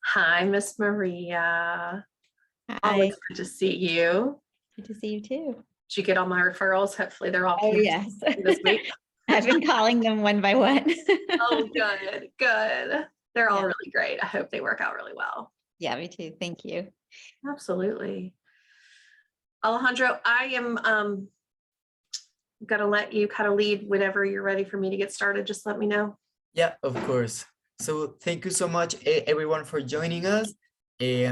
Hi, Miss Maria. Hi. Always good to see you. Good to see you too. Did you get all my referrals? Hopefully they're all yes. this week. I've been calling them one by one. Oh, good. They're all really great. I hope they work out really well. Yeah, me too. Thank you. Absolutely. Alejandro, I am gonna let you kind of lead whenever you're ready for me to get started. Just let me know. Yeah, of course. So thank you so much, everyone, for joining us. We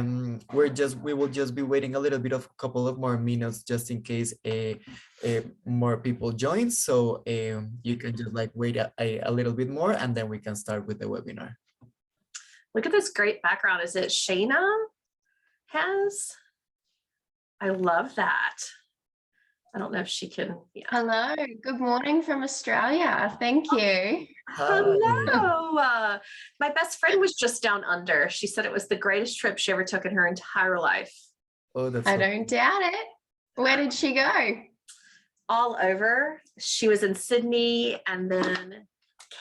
will just be waiting a little bit of a couple of more minutes just in case more people join. So you can just like wait a little bit more and then we can start with the webinar. Look at this great background. Is it Shayna has? I love that. I don't know if she can. Yeah. Hello, good morning from Australia. Thank you. Hello. My best friend was just down under. She said it was the greatest trip she ever took in her entire life. Oh, that's I don't doubt it. Where did she go? All over. She was in Sydney and then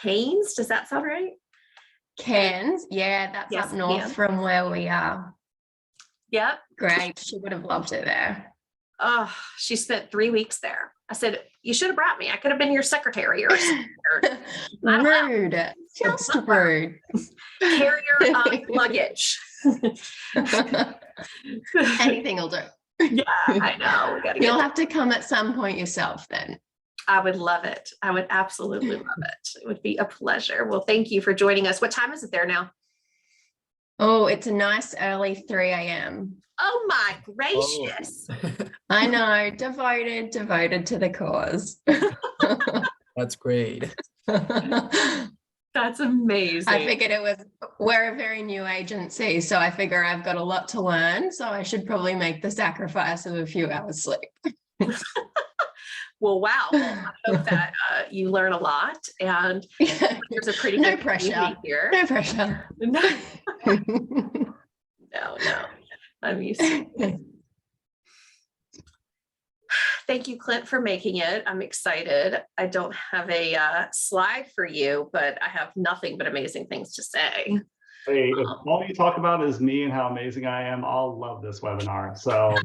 Cairns. Does that sound right? Cairns. Yeah, that's Yes, up north ma'am. from where we are. Yep. Great. She would have loved it there. Oh, she spent 3 weeks there. I said, you should have brought me. I could have been your secretary or Rude. Just rude. carrier luggage. Anything will do. Yeah, I know. We gotta You'll have to come at some point yourself then. I would love it. I would absolutely love it. It would be a pleasure. Well, thank you for joining us. What time is it there now? Oh, it's a nice early 3 a.m. Oh my gracious. I know, devoted to the cause. That's great. That's amazing. I figured we're a very new agency, so I figure I've got a lot to learn, so I should probably make the sacrifice of a few hours sleep. Well, wow. Well, I hope that you learn a lot and there's a pretty No good pressure community here. No pressure. No, I'm used to it. Thank you, Clint, for making it. I'm excited. I don't have a slide for you, but I have nothing but amazing things to say. Hey, if all you talk about is me and how amazing I am, I'll love this webinar. So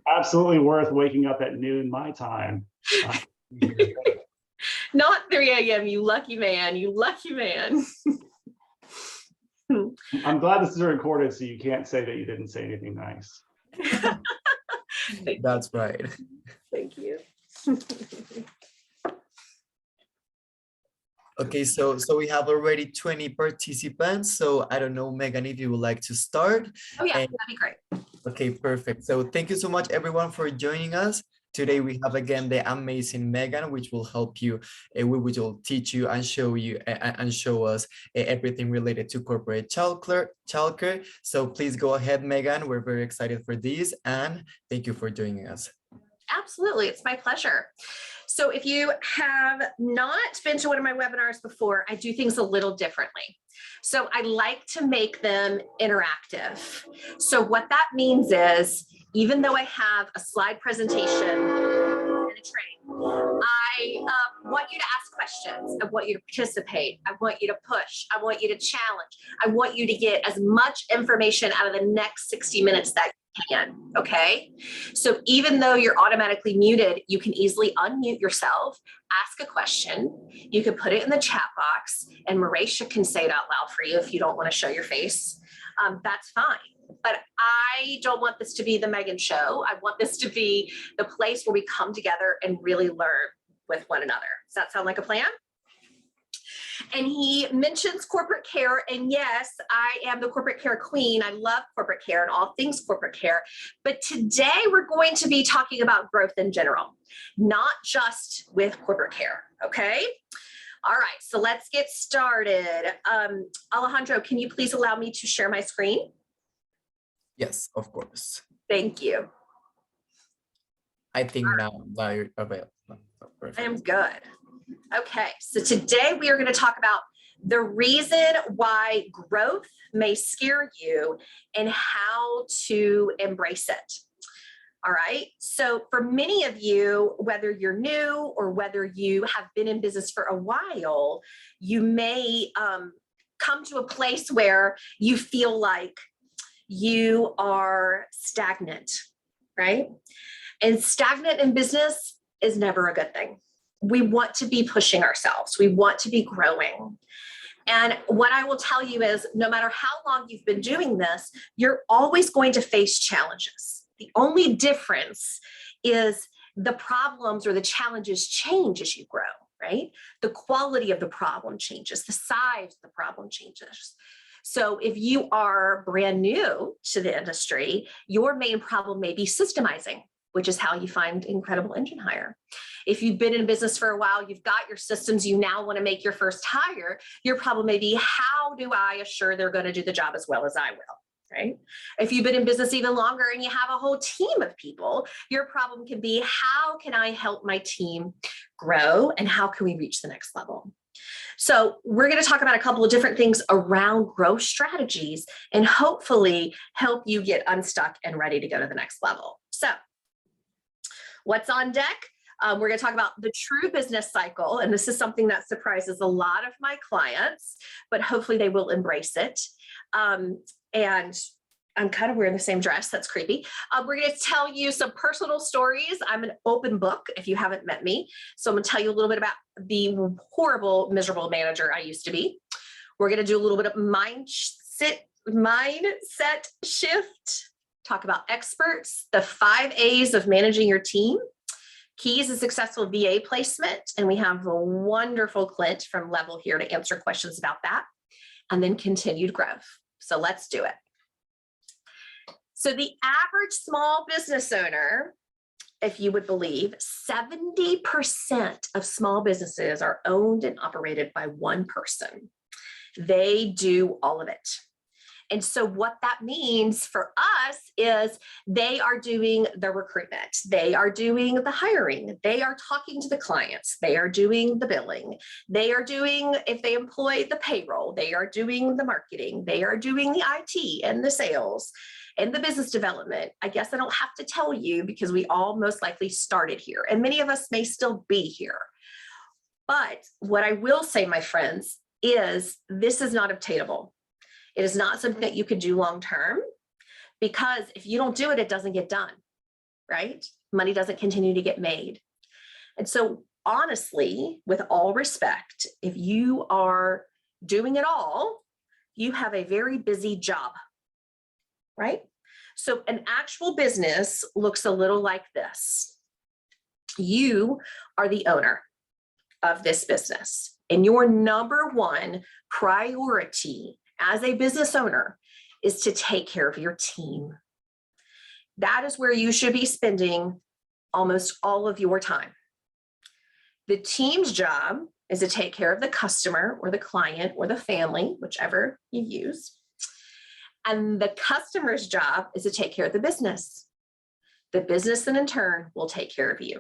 absolutely worth waking up at noon my time. Not 3 a.m., you lucky man, you lucky man. I'm glad this is recorded so you can't say that you didn't say anything nice. That's right. Thank you. Okay, so we have already 20 participants. So I don't know, Megan, if you would like to start. Oh yeah, that'd be great. Okay, perfect. So thank you so much, everyone, for joining us. Today we have again the amazing Megan, which will help you, which will teach you and show you and show us everything related to corporate childcare. So please go ahead, Megan. We're very excited for this, and thank you for joining us. Absolutely, it's my pleasure. So if you have not been to one of my webinars before, I do things a little differently. So I like to make them interactive. So what that means is, even though I have a slide presentation and a train, I want you to ask questions. I want you to participate. I want you to push. I want you to challenge. I want you to get as much information out of the next 60 minutes that you can, okay? So even though you're automatically muted, you can easily unmute yourself, ask a question. You can put it in the chat box, and Marisha can say it out loud for you if you don't want to show your face. That's fine. But I don't want this to be the Megan show. I want this to be the place where we come together and really learn with one another. Does that sound like a plan? And he mentions corporate care. And yes, I am the corporate care queen. I love corporate care and all things corporate care. But today we're going to be talking about growth in general, not just with corporate care. Okay. All right. So let's get started. Alejandro, can you please allow me to share my screen? Yes, of course. Thank you. I think now you're available. Perfect. I am good. Okay, so today we are going to talk about the reason why growth may scare you and how to embrace it. All right. So for many of you, whether you're new or whether you have been in business for a while, you may come to a place where you feel like you are stagnant, right? And stagnant in business is never a good thing. We want to be pushing ourselves. We want to be growing. And what I will tell you is no matter how long you've been doing this, you're always going to face challenges. The only difference is the problems or the challenges change as you grow, right? The quality of the problem changes, the size of the problem changes. So if you are brand new to the industry, your main problem may be systemizing, which is how you find incredible engine hire. If you've been in business for a while, you've got your systems, you now want to make your first hire, your problem may be, how do I assure they're going to do the job as well as I will, right? If you've been in business even longer and you have a whole team of people, your problem can be, how can I help my team grow and how can we reach the next level? So we're going to talk about a couple of different things around growth strategies and hopefully help you get unstuck and ready to go to the next level. So what's on deck? We're going to talk about the true business cycle. And this is something that surprises a lot of my clients, but hopefully they will embrace it. And I'm kind of wearing the same dress. That's creepy. We're going to tell you some personal stories. I'm an open book if you haven't met me. So I'm going to tell you a little bit about the horrible, miserable manager I used to be. We're going to do a little bit of mindset shift, talk about experts, the 5 A's of managing your team, keys to successful VA placement. And we have a wonderful Clint from Level here to answer questions about that, and then continued growth. So let's do it. So the average small business owner, if you would believe, 70% of small businesses are owned and operated by one person. They do all of it. And so what that means for us is they are doing the recruitment, they are doing the hiring, they are talking to the clients, they are doing the billing, they are doing, if they employ, the payroll, they are doing the marketing, they are doing the IT and the sales and the business development. I guess I don't have to tell you because we all most likely started here and many of us may still be here. But what I will say, my friends, is this is not obtainable. It is not something that you could do long-term, because if you don't do it, it doesn't get done, right? Money doesn't continue to get made. And so honestly, with all respect, if you are doing it all, you have a very busy job, right? So an actual business looks a little like this. You are the owner of this business, and your number one priority as a business owner is to take care of your team. That is where you should be spending almost all of your time. The team's job is to take care of the customer or the client or the family, whichever you use. And the customer's job is to take care of the business. The business, then in turn, will take care of you.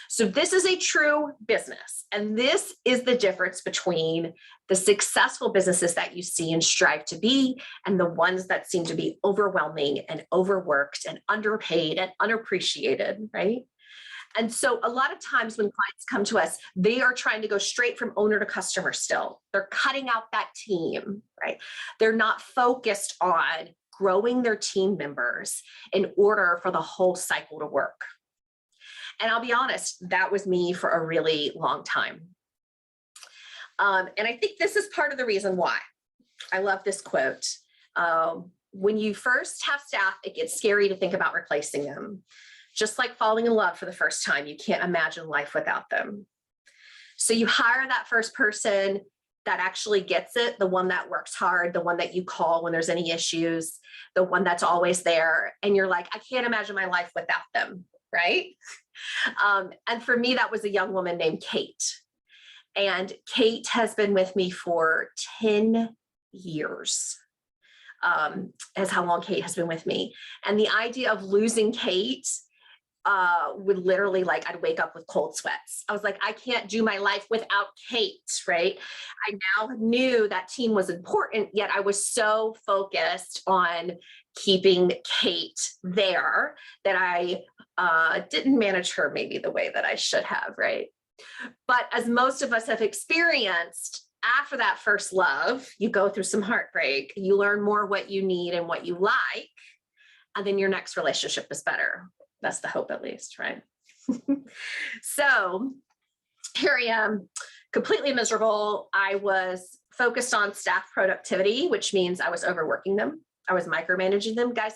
So this is a true business. And this is the difference between the successful businesses that you see and strive to be and the ones that seem to be overwhelming and overworked and underpaid and unappreciated, right? And so a lot of times when clients come to us, they are trying to go straight from owner to customer still. They're cutting out that team, right? They're not focused on growing their team members in order for the whole cycle to work. And I'll be honest, that was me for a really long time. And I think this is part of the reason why. I love this quote. When you first have staff, it gets scary to think about replacing them. Just like falling in love for the first time, you can't imagine life without them. So you hire that first person that actually gets it, the one that works hard, the one that you call when there's any issues, the one that's always there. And you're like, I can't imagine my life without them, right? And for me, that was a young woman named Kate. And Kate has been with me for 10 years. As how long Kate has been with me. And the idea of losing Kate would literally, like, I'd wake up with cold sweats. I was like, I can't do my life without Kate, right? I now knew that team was important, yet I was so focused on keeping Kate there, that I didn't manage her maybe the way that I should have, right? But as most of us have experienced, after that first love, you go through some heartbreak, you learn more what you need and what you like, and then your next relationship is better. That's the hope, at least, right? So here I am, completely miserable. I was focused on staff productivity, which means I was overworking them. I was micromanaging them. Guys,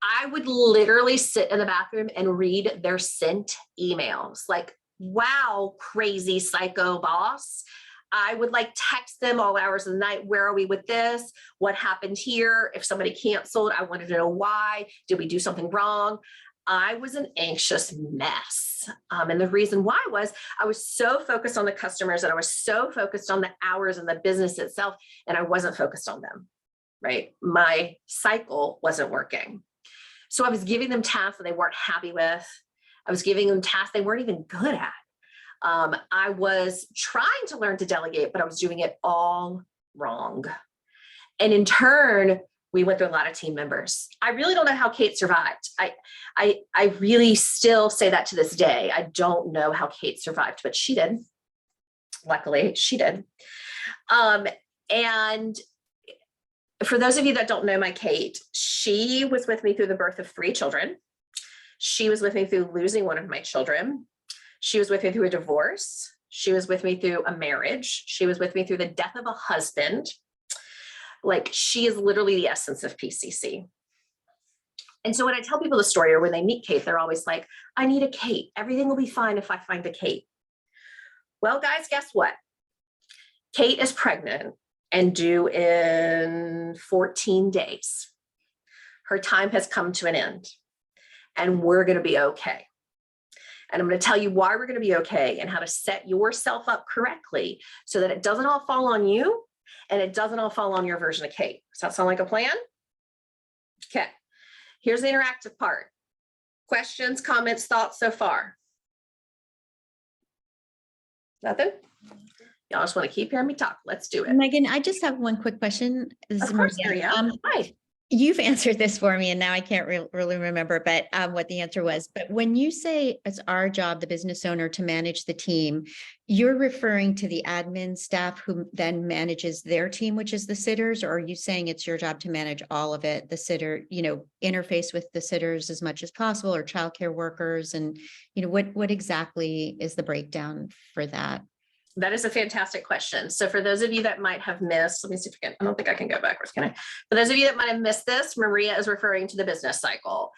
I would literally sit in the bathroom and read their sent emails. Like, wow, crazy psycho boss. I would like text them all hours of the night. Where are we with this? What happened here? If somebody canceled, I wanted to know why. Did we do something wrong? I was an anxious mess. And the reason why was I was so focused on the customers, and I was so focused on the hours and the business itself, and I wasn't focused on them, right? My cycle wasn't working. So I was giving them tasks that they weren't happy with. I was giving them tasks they weren't even good at. I was trying to learn to delegate, but I was doing it all wrong. And in turn, we went through a lot of team members. I really don't know how Kate survived. I really still say that to this day. I don't know how Kate survived, but she did. Luckily, she did. And for those of you that don't know my Kate, she was with me through the birth of 3 children. She was with me through losing one of my children. She was with me through a divorce. She was with me through a marriage. She was with me through the death of a husband. Like, she is literally the essence of PCC. And so when I tell people the story, or when they meet Kate, they're always like, I need a Kate. Everything will be fine if I find a Kate. Well, guys, guess what? Kate is pregnant and due in 14 days. Her time has come to an end, and we're going to be okay. And I'm going to tell you why we're going to be okay, and how to set yourself up correctly so that it doesn't all fall on you, and it doesn't all fall on your version of Kate. Does that sound like a plan? Okay. Here's the interactive part. Questions, comments, thoughts so far? Nothing? Y'all just want to keep hearing me talk. Let's do it. Megan, I just have one quick question. This Of is course, Maria. Maria. Hi. You've answered this for me, and now I can't really remember, but what the answer was. But when you say it's our job, the business owner, to manage the team, you're referring to the admin staff who then manages their team, which is the sitters, or are you saying it's your job to manage all of it, the sitter, interface with the sitters as much as possible, or childcare workers, and what exactly is the breakdown for that? That is a fantastic question. So for those of you that might have missed, let me see if I can, I don't think I can go backwards, can I? For those of you that might have missed this, Maria is referring to the business cycle.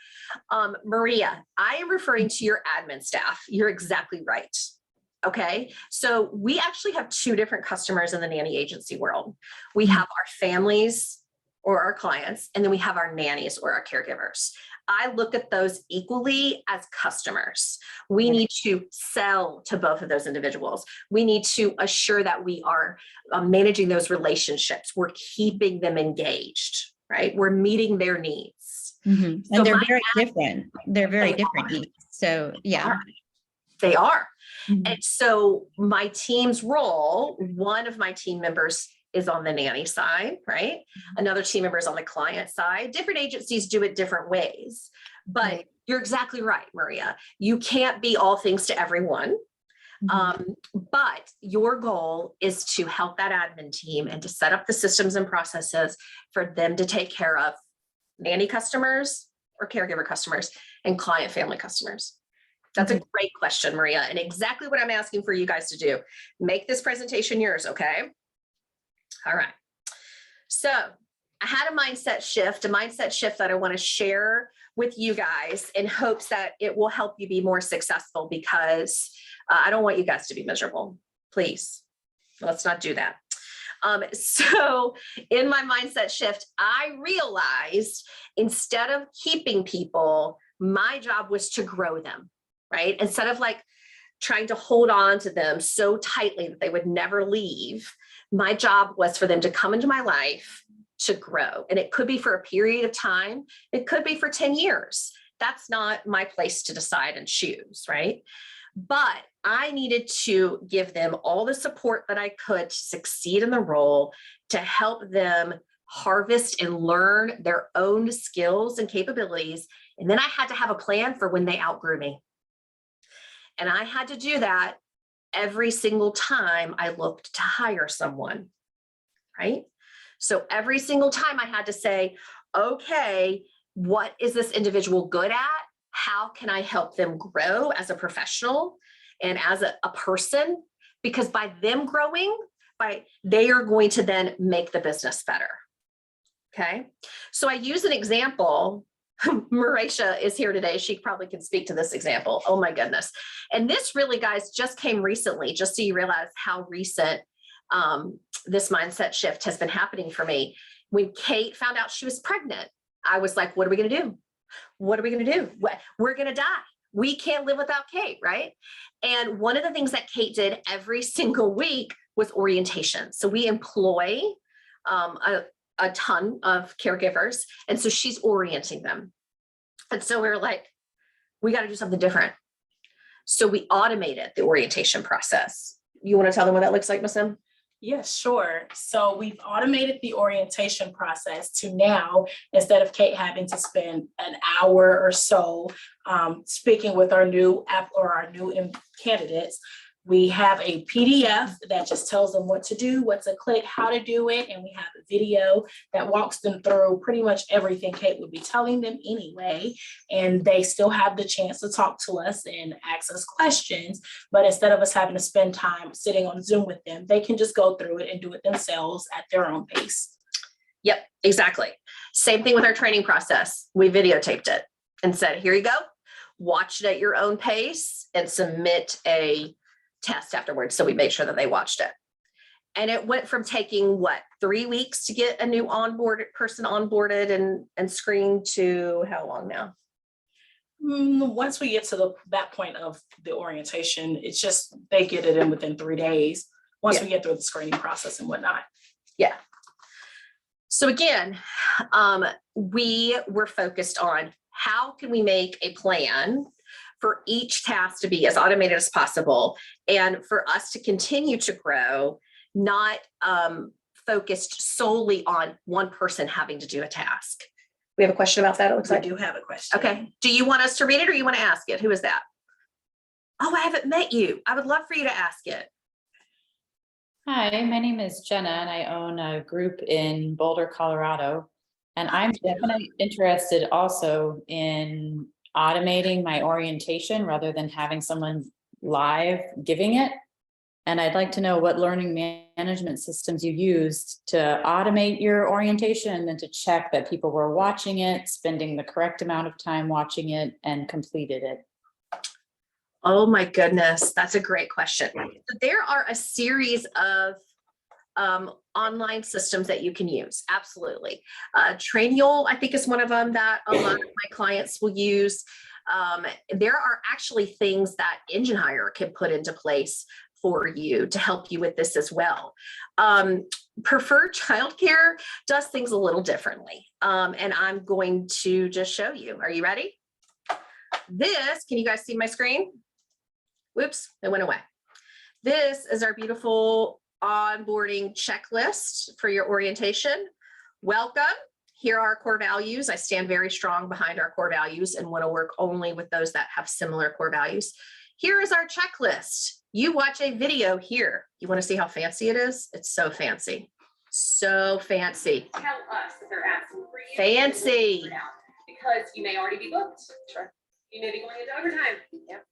Maria, I am referring to your admin staff. You're exactly right. Okay. So we actually have 2 different customers in the nanny agency world. We have our families or our clients, and then we have our nannies or our caregivers. I look at those equally as customers. We need to sell to both of those individuals. We need to assure that we are managing those relationships. We're keeping them engaged, right? We're meeting their needs. And So they're very different. They're very different needs. So yeah. They are. And so my team's role, one of my team members is on the nanny side, right? Another team member is on the client side. Different agencies do it different ways, but you're exactly right, Maria. You can't be all things to everyone. But your goal is to help that admin team and to set up the systems and processes for them to take care of nanny customers or caregiver customers and client family customers. That's a great question, Maria, and exactly what I'm asking for you guys to do. Make this presentation yours, okay? All right. So I had a mindset shift that I want to share with you guys in hopes that it will help you be more successful, because I don't want you guys to be miserable. Please, let's not do that. So in my mindset shift, I realized instead of keeping people, my job was to grow them, right? Instead of like trying to hold on to them so tightly that they would never leave, my job was for them to come into my life to grow. And it could be for a period of time. It could be for 10 years. That's not my place to decide and choose, right? But I needed to give them all the support that I could to succeed in the role, to help them harvest and learn their own skills and capabilities. And then I had to have a plan for when they outgrew me. And I had to do that every single time I looked to hire someone, right? So every single time I had to say, okay, what is this individual good at? How can I help them grow as a professional and as a person? Because by them growing, they are going to then make the business better. Okay. So I use an example. Marisha is here today. She probably can speak to this example. Oh my goodness. And this really, guys, just came recently, just so you realize how recent this mindset shift has been happening for me. When Kate found out she was pregnant, I was like, what are we going to do? What are we going to do? We're going to die. We can't live without Kate, right? And one of the things that Kate did every single week was orientation. So we employ a ton of caregivers. And so she's orienting them. And so we were like, we got to do something different. So we automated the orientation process. You want to tell them what that looks like, Ms. M? Yes, sure. So we've automated the orientation process to now, instead of Kate having to spend an hour or so speaking with our new app or our new candidates, we have a PDF that just tells them what to do, what to click, how to do it. And we have a video that walks them through pretty much everything Kate would be telling them anyway. And they still have the chance to talk to us and ask us questions. But instead of us having to spend time sitting on Zoom with them, they can just go through it and do it themselves at their own pace. Yep, exactly. Same thing with our training process. We videotaped it and said, here you go, watch it at your own pace and submit a test afterwards. So we made sure that they watched it. And it went from taking 3 weeks to get a new person onboarded and screened to how long now? Once we get to that point of the orientation, it's just, they get it in within 3 days. Once we get through the screening process and whatnot. Yeah. So again, we were focused on how can we make a plan for each task to be as automated as possible, and for us to continue to grow, not focused solely on one person having to do a task. We have a question about that, it looks like. I do have a question. Okay. Do you want us to read it or you want to ask it? Who is that? Oh, I haven't met you. I would love for you to ask it. Hi, my name is Jenna and I own a group in Boulder, Colorado. And I'm definitely interested also in automating my orientation rather than having someone live giving it. And I'd like to know what learning management systems you used to automate your orientation and then to check that people were watching it, spending the correct amount of time watching it, and completed it. Oh my goodness, that's a great question. There are a series of online systems that you can use. Absolutely. Trainual, I think, is one of them that a lot of my clients will use. There are actually things that Engine Hire can put into place for you to help you with this as well. Preferred Childcare does things a little differently. And I'm going to just show you. Are you ready? This, can you guys see my screen? Whoops, it went away. This is our beautiful onboarding checklist for your orientation. Welcome. Here are our core values. I stand very strong behind our core values and want to work only with those that have similar core values. Here is our checklist. You watch a video here. You want to see how fancy it is? It's so fancy. So fancy. Tell us that they're asking for you. Fancy. Because you may already be booked. Sure. You may be going into overtime. Yep.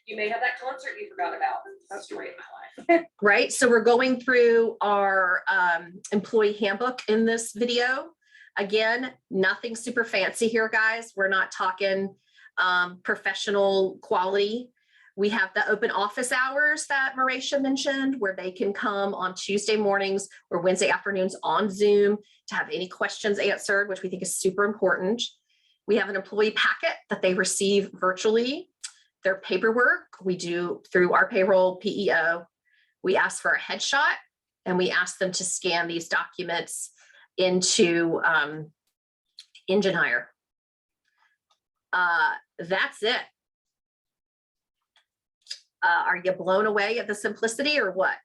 You may have that concert you forgot about. That's the story of my life. Right. So we're going through our employee handbook in this video. Again, nothing super fancy here, guys. We're not talking professional quality. We have the open office hours that Marisha mentioned, where they can come on Tuesday mornings or Wednesday afternoons on Zoom to have any questions answered, which we think is super important. We have an employee packet that they receive virtually. Their paperwork we do through our payroll PEO. We ask for a headshot and we ask them to scan these documents into Engine Hire. That's it. Are you blown away at the simplicity or what?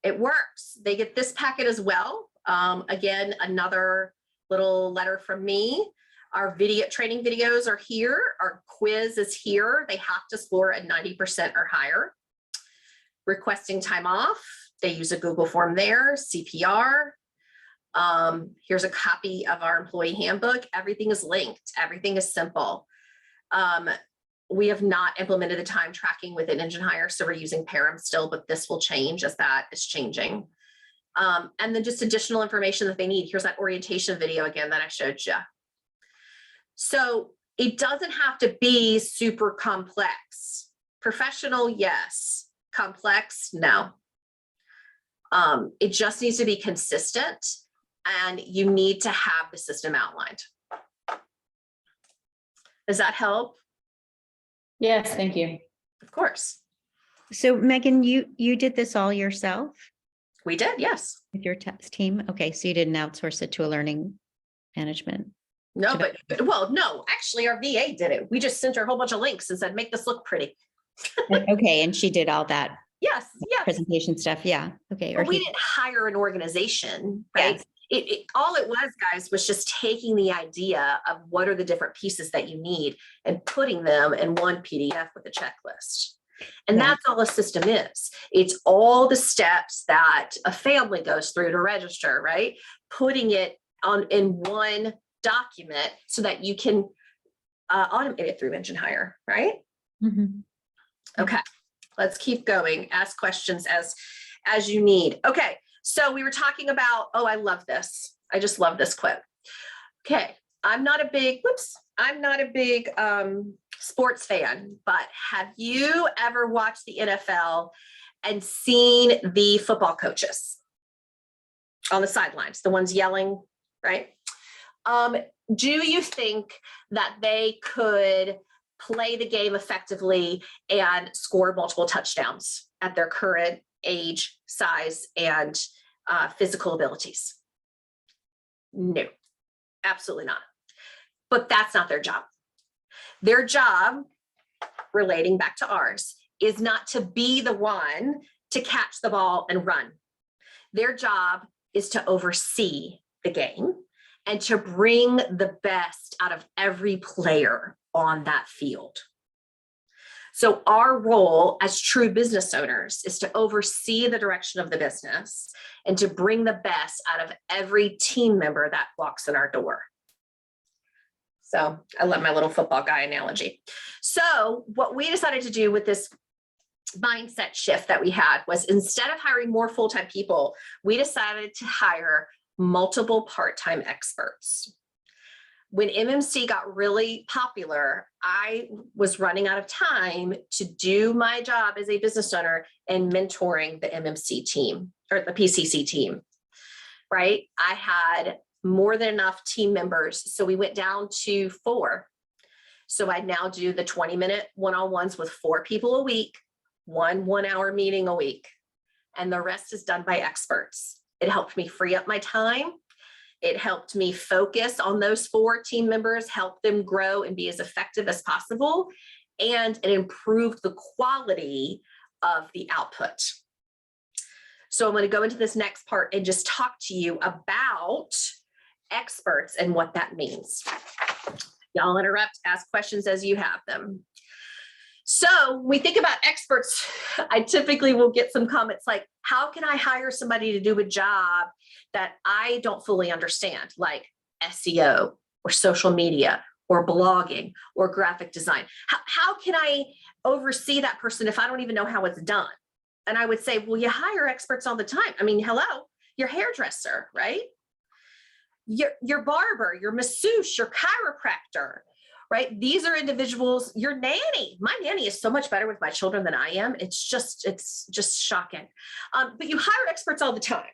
It works. They get this packet as well. Again, another little letter from me. Our video training videos are here. Our quiz is here. They have to score at 90% or higher. Requesting time off. They use a Google form there. CPR. Here's a copy of our employee handbook. Everything is linked. Everything is simple. We have not implemented the time tracking within Engine Hire, so we're using Param still, but this will change as that is changing. And then just additional information that they need. Here's that orientation video again that I showed you. So it doesn't have to be super complex. Professional, yes. Complex, no. It just needs to be consistent, and you need to have the system outlined. Does that help? Yes, thank you. Of course. So Megan, you did this all yourself We did, yes. with your team? Okay, so you didn't outsource it to a learning management. No, but, well, no, actually our VA did it. We just sent her a whole bunch of links and said, make this look pretty. Okay, and she did all that Yes, yes. presentation stuff. Yeah. Okay. But we didn't hire an organization, right? Yes. All it was, guys, was just taking the idea of what are the different pieces that you need and putting them in one PDF with a checklist. And Yeah. that's all a system is. It's all the steps that a family goes through to register, right? Putting it in one document so that you can automate it through Engine Hire, right? Mhm. Okay, let's keep going. Ask questions as you need. Okay, so we were talking about, oh, I love this. I just love this quote. Okay, I'm not a big sports fan, but have you ever watched the NFL and seen the football coaches on the sidelines, the ones yelling, right? Do you think that they could play the game effectively and score multiple touchdowns at their current age, size, and physical abilities? No, absolutely not. But that's not their job. Their job, relating back to ours, is not to be the one to catch the ball and run. Their job is to oversee the game and to bring the best out of every player on that field. So our role as true business owners is to oversee the direction of the business and to bring the best out of every team member that walks in our door. So I love my little football guy analogy. So what we decided to do with this mindset shift that we had was, instead of hiring more full-time people, we decided to hire multiple part-time experts. When MMC got really popular, I was running out of time to do my job as a business owner and mentoring the MMC team or the PCC team, right? I had more than enough team members. So we went down to 4. So I now do the 20-minute one-on-ones with 4 people a week, 1-hour meeting a week, and the rest is done by experts. It helped me free up my time. It helped me focus on those 4 team members, help them grow and be as effective as possible. And it improved the quality of the output. So I'm going to go into this next part and just talk to you about experts and what that means. Y'all interrupt, ask questions as you have them. So we think about experts. I typically will get some comments like, how can I hire somebody to do a job that I don't fully understand, like SEO or social media or blogging or graphic design? How can I oversee that person if I don't even know how it's done? And I would say, well, you hire experts all the time. I mean, hello, your hairdresser, right? Your barber, your masseuse, your chiropractor, right? These are individuals, your nanny. My nanny is so much better with my children than I am. It's just shocking. But you hire experts all the time.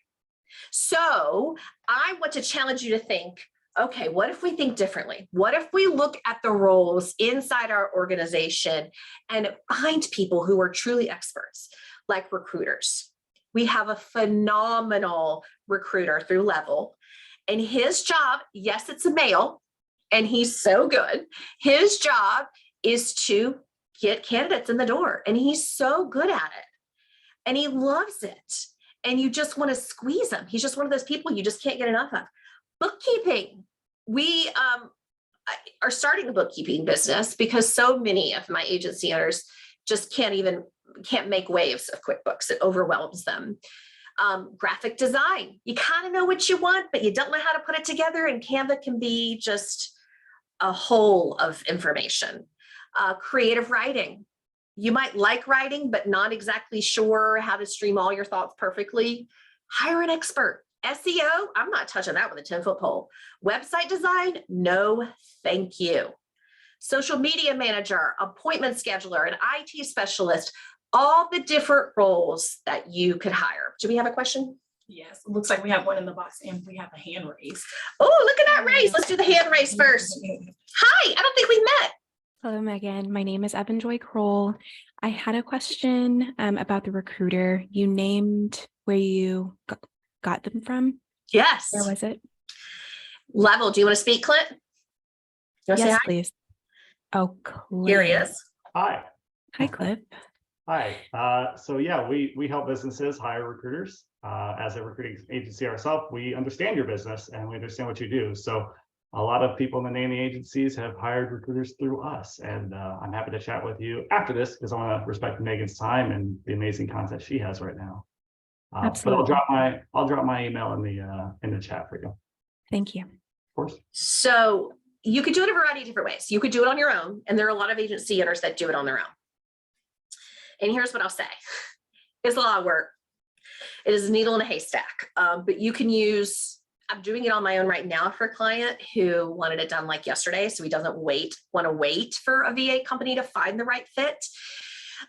So I want to challenge you to think, okay, what if we think differently? What if we look at the roles inside our organization and find people who are truly experts, like recruiters? We have a phenomenal recruiter through Level, and his job, yes, it's a male, and he's so good. His job is to get candidates in the door, and he's so good at it, and he loves it. and you just want to squeeze him. He's just one of those people you just can't get enough of. Bookkeeping. We are starting a bookkeeping business because so many of my agency owners just can't make waves of QuickBooks. It overwhelms them. Graphic design. You kind of know what you want, but you don't know how to put it together, and Canva can be just a hole of information. Creative writing. You might like writing, but not exactly sure how to stream all your thoughts perfectly. Hire an expert. SEO, I'm not touching that with a 10-foot pole. Website design, no, thank you. Social media manager, appointment scheduler, an IT specialist, all the different roles that you could hire. Do we have a question? Yes, it looks like we have one in the box and we have a hand raised. Oh, look at that raise. Let's do the hand raise first. Hi, I don't think we met. Hello, Megan. My name is Evan Joy Kroll. I had a question about the recruiter. You named where you got them from. Yes. Where was it? Level. Do you want to speak, Clint? You want to say Yes, hi? please. Oh, Cliff. Here he is. Hi. Hi, Cliff. Hi. So yeah, we help businesses hire recruiters. As a recruiting agency ourselves, we understand your business and we understand what you do. So a lot of people in the nanny agencies have hired recruiters through us, and I'm happy to chat with you after this because I want to respect Megan's time and the amazing content she has right now. Absolutely. But I'll drop my email in the chat for you. Of Thank you. course. So you could do it a variety of different ways. You could do it on your own, and there are a lot of agency owners that do it on their own. And here's what I'll say. It's a lot of work. It is a needle in a haystack, but you can use, I'm doing it on my own right now for a client who wanted it done like yesterday. So he doesn't want to wait for a VA company to find the right fit.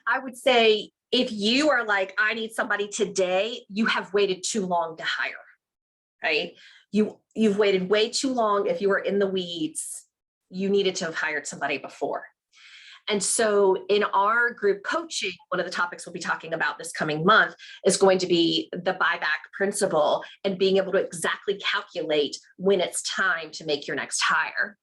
I would say if you are like, I need somebody today, you have waited too long to hire, right? You've waited way too long. If you were in the weeds, you needed to have hired somebody before. And so in our group coaching, one of the topics we'll be talking about this coming month is going to be the buyback principle and being able to exactly calculate when it's time to make your next hire.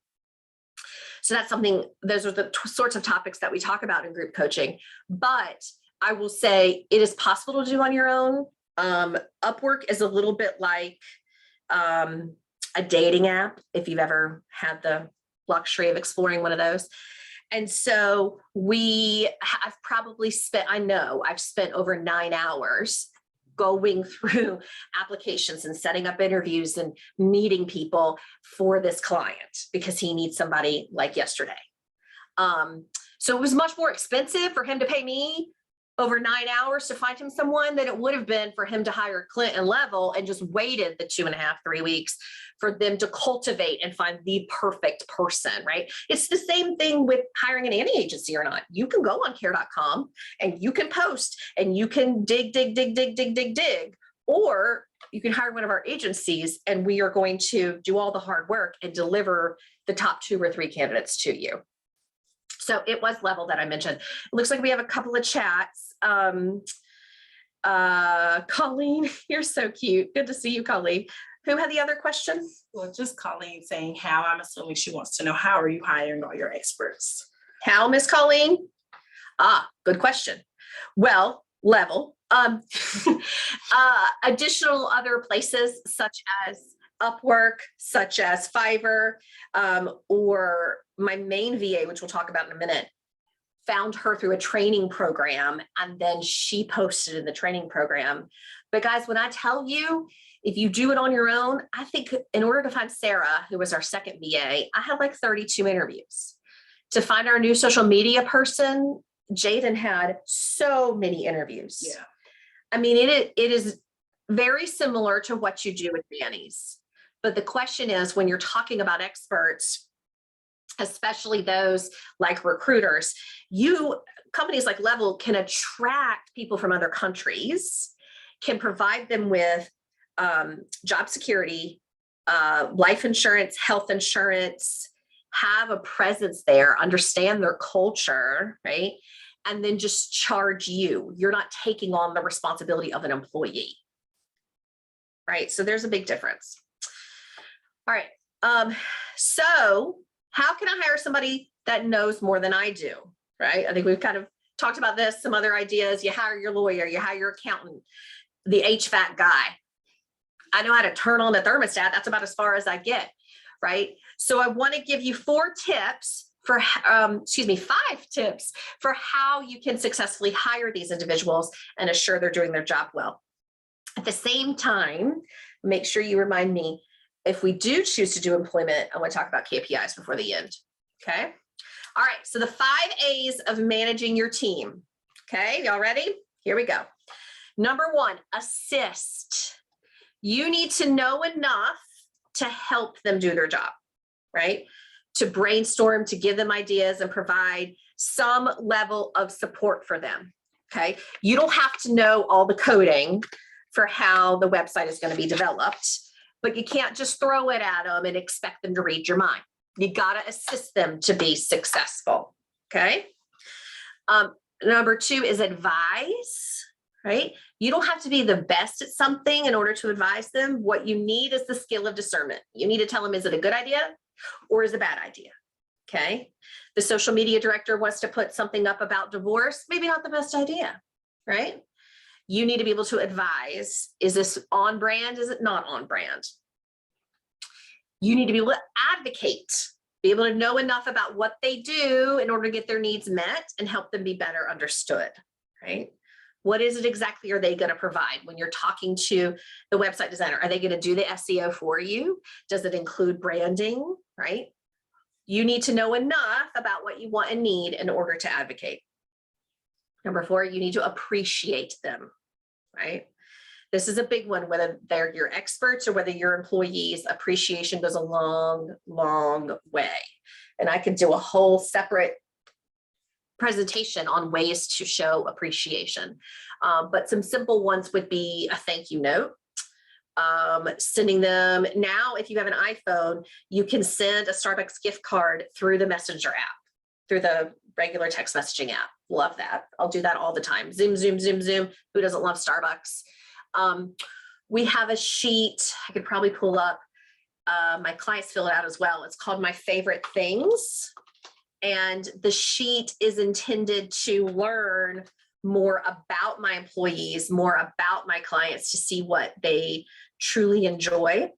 So that's something, those are the sorts of topics that we talk about in group coaching. But I will say it is possible to do on your own. Upwork is a little bit like a dating app, if you've ever had the luxury of exploring one of those. And so I've probably spent, I've spent over 9 hours going through applications and setting up interviews and meeting people for this client because he needs somebody like yesterday. So it was much more expensive for him to pay me over 9 hours to find him someone than it would have been for him to hire Clint and Level and just waited the 2.5, 3 weeks for them to cultivate and find the perfect person, right? It's the same thing with hiring an nanny agency or not. You can go on care.com and you can post and you can dig, or you can hire one of our agencies and we are going to do all the hard work and deliver the top 2 or 3 candidates to you. So it was Level that I mentioned. It looks like we have a couple of chats. Colleen, you're so cute. Good to see you, Colleen. Who had the other question? Well, just Colleen saying how, I'm assuming she wants to know, how are you hiring all your experts? How, Miss Colleen? Good question. Well, Level. Additional other places such as Upwork, such as Fiverr, or my main VA, which we'll talk about in a minute, found her through a training program, and then she posted in the training program. But guys, when I tell you, if you do it on your own, I think in order to find Sarah, who was our second VA, I had like 32 interviews. To find our new social media person, Jaden had so many interviews. Yeah. I mean, it is very similar to what you do with nannies. But the question is, when you're talking about experts, especially those like recruiters, companies like Level can attract people from other countries, can provide them with job security, life insurance, health insurance, have a presence there, understand their culture, right? And then just charge you. You're not taking on the responsibility of an employee, right? So there's a big difference. All right. So how can I hire somebody that knows more than I do, right? I think we've kind of talked about this, some other ideas. You hire your lawyer, you hire your accountant. the HVAC guy. I know how to turn on the thermostat. That's about as far as I get, right? So I want to give you 5 tips for how you can successfully hire these individuals and assure they're doing their job well. At the same time, make sure you remind me, if we do choose to do employment, I want to talk about KPIs before the end. Okay. All right. So the 5 A's of managing your team. Okay. Y'all ready? Here we go. Number 1, assist. You need to know enough to help them do their job, right? To brainstorm, to give them ideas and provide some level of support for them. Okay. You don't have to know all the coding for how the website is going to be developed, but you can't just throw it at them and expect them to read your mind. You got to assist them to be successful. Okay. Number 2 is advise, right? You don't have to be the best at something in order to advise them. What you need is the skill of discernment. You need to tell them, is it a good idea or is it a bad idea? Okay. The social media director wants to put something up about divorce, maybe not the best idea, right? You need to be able to advise, is this on brand? Is it not on brand? You need to be able to advocate, be able to know enough about what they do in order to get their needs met and help them be better understood, right? What is it exactly are they going to provide when you're talking to the website designer? Are they going to do the SEO for you? Does it include branding, right? You need to know enough about what you want and need in order to advocate. Number 4, you need to appreciate them, right? This is a big one, whether they're your experts or whether you're employees. Appreciation goes a long, long way. And I could do a whole separate presentation on ways to show appreciation. But some simple ones would be a thank you note. Sending them now, if you have an iPhone, you can send a Starbucks gift card through the Messenger app, through the regular text messaging app. Love that. I'll do that all the time. Zoom, zoom, zoom, zoom. Who doesn't love Starbucks? We have a sheet I could probably pull up. My clients fill it out as well. It's called My Favorite Things. And the sheet is intended to learn more about my employees, more about my clients, to see what they truly enjoy.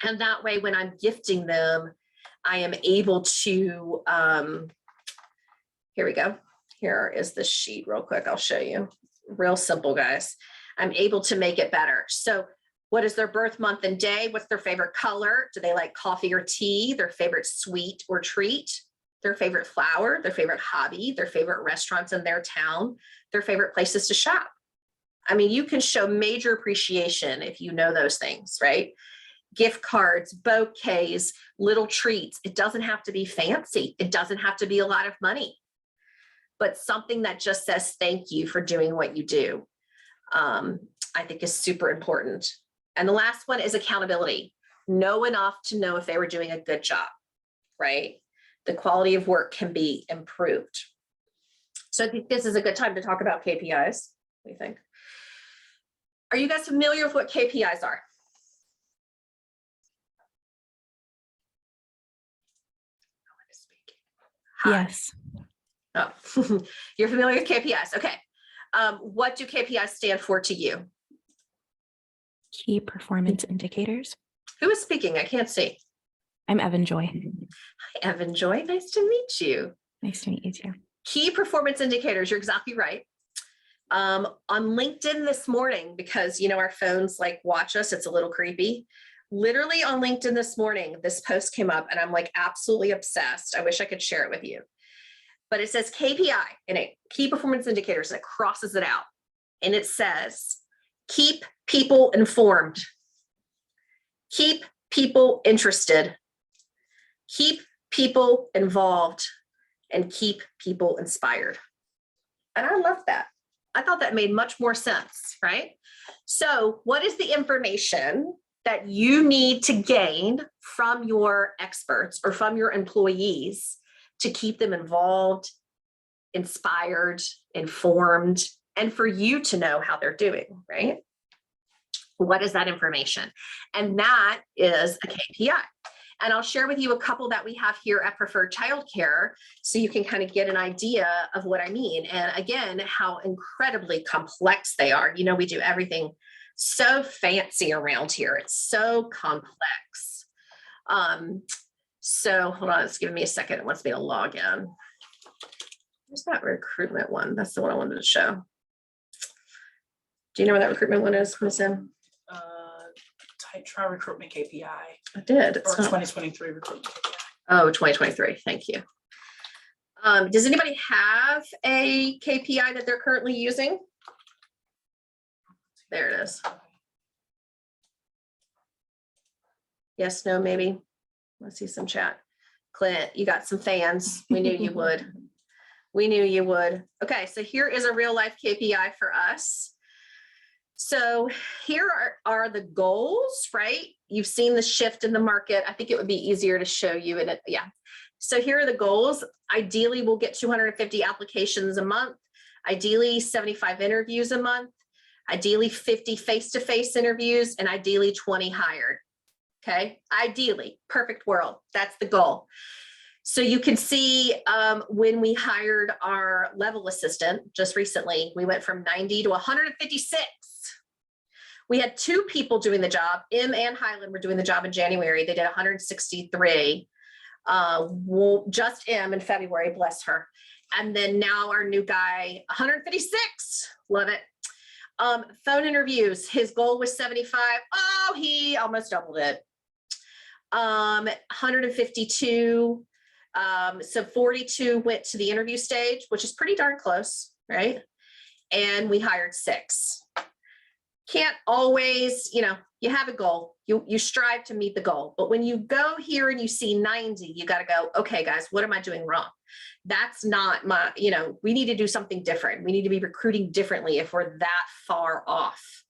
And that way, when I'm gifting them, I am able to, here we go. Here is the sheet real quick. I'll show you. Real simple, guys. I'm able to make it better. So what is their birth month and day? What's their favorite color? Do they like coffee or tea? Their favorite sweet or treat? Their favorite flower, their favorite hobby, their favorite restaurants in their town, their favorite places to shop. I mean, you can show major appreciation if you know those things, right? Gift cards, bouquets, little treats. It doesn't have to be fancy. It doesn't have to be a lot of money, but something that just says thank you for doing what you do, I think is super important. And the last one is accountability. Know enough to know if they were doing a good job, right? The quality of work can be improved. So I think this is a good time to talk about KPIs. What do you think? Are you guys familiar with what KPIs are? Yes. Oh, you're familiar with KPIs. Okay. What do KPIs stand for to you? Key performance indicators. Who is speaking? I can't see. I'm Evan Joy. Hi, Evan Joy. Nice to meet you. Nice to meet you too. Key performance indicators. You're exactly right. On LinkedIn this morning, because you know our phones like watch us, it's a little creepy. Literally on LinkedIn this morning, this post came up and I'm like absolutely obsessed. I wish I could share it with you. But it says KPI and it key performance indicators, and it crosses it out. And it says, keep people informed, keep people interested, keep people involved, and keep people inspired. And I love that. I thought that made much more sense, right? So what is the information that you need to gain from your experts or from your employees to keep them involved, inspired, informed, and for you to know how they're doing, right? What is that information? And that is a KPI. And I'll share with you a couple that we have here at Preferred Childcare, so you can kind of get an idea of what I mean. And again, how incredibly complex they are. You know, we do everything so fancy around here. It's so complex. So hold on, it's giving me a second. It wants me to log in. Where's that recruitment one? That's the one I wanted to show. Do you know where that recruitment one is, Ms. M? Try recruitment KPI. I did. Or It's not. 2023 recruitment KPI. Oh, 2023. Thank you. Does anybody have a KPI that they're currently using? There it is. Yes, no, maybe. Let's see some chat. Clint, you got some fans. We knew you would. We knew you would. Okay, so here is a real life KPI for us. So here are the goals, right? You've seen the shift in the market. I think it would be easier to show you in it. Yeah. So here are the goals. Ideally, we'll get 250 applications a month. Ideally, 75 interviews a month. Ideally, 50 face-to-face interviews, and ideally 20 hired. Okay. Ideally, perfect world. That's the goal. So you can see when we hired our level assistant just recently, we went from 90 to 156. We had 2 people doing the job. Em and Highland were doing the job in January. They did 163. Just Em in February, bless her. And then now our new guy, 156. Love it. Phone interviews, his goal was 75. Oh, he almost doubled it. 152. So 42 went to the interview stage, which is pretty darn close, right? And we hired 6. Can't always, you know, you have a goal, you strive to meet the goal. But when you go here and you see 90, you got to go, okay, guys, what am I doing wrong? That's not my, you know, we need to do something different. We need to be recruiting differently if we're that far off.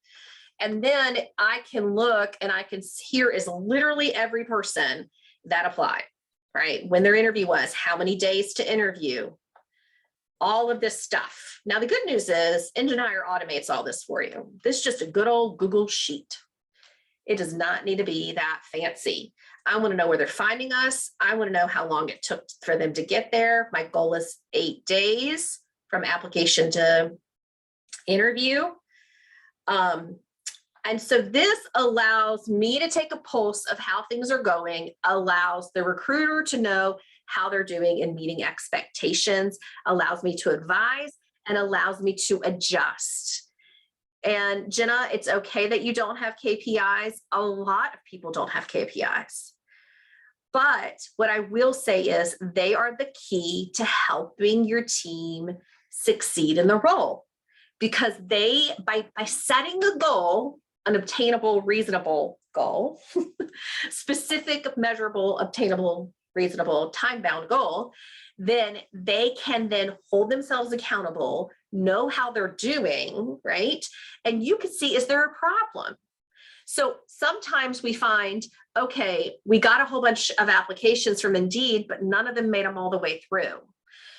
And then I can look and I can, here is literally every person that applied, right? When their interview was, how many days to interview, all of this stuff. Now, the good news is Engine Hire automates all this for you. This is just a good old Google sheet. It does not need to be that fancy. I want to know where they're finding us. I want to know how long it took for them to get there. My goal is 8 days from application to interview. And so this allows me to take a pulse of how things are going, allows the recruiter to know how they're doing in meeting expectations, allows me to advise, and allows me to adjust. And Jenna, it's okay that you don't have KPIs. A lot of people don't have KPIs. But what I will say is they are the key to helping your team succeed in the role. Because they, by setting a goal, an obtainable, reasonable goal, specific, measurable, obtainable, reasonable, time-bound goal, then they can then hold themselves accountable, know how they're doing, right? And you can see, is there a problem? So sometimes we find, okay, we got a whole bunch of applications from Indeed, but none of them made them all the way through.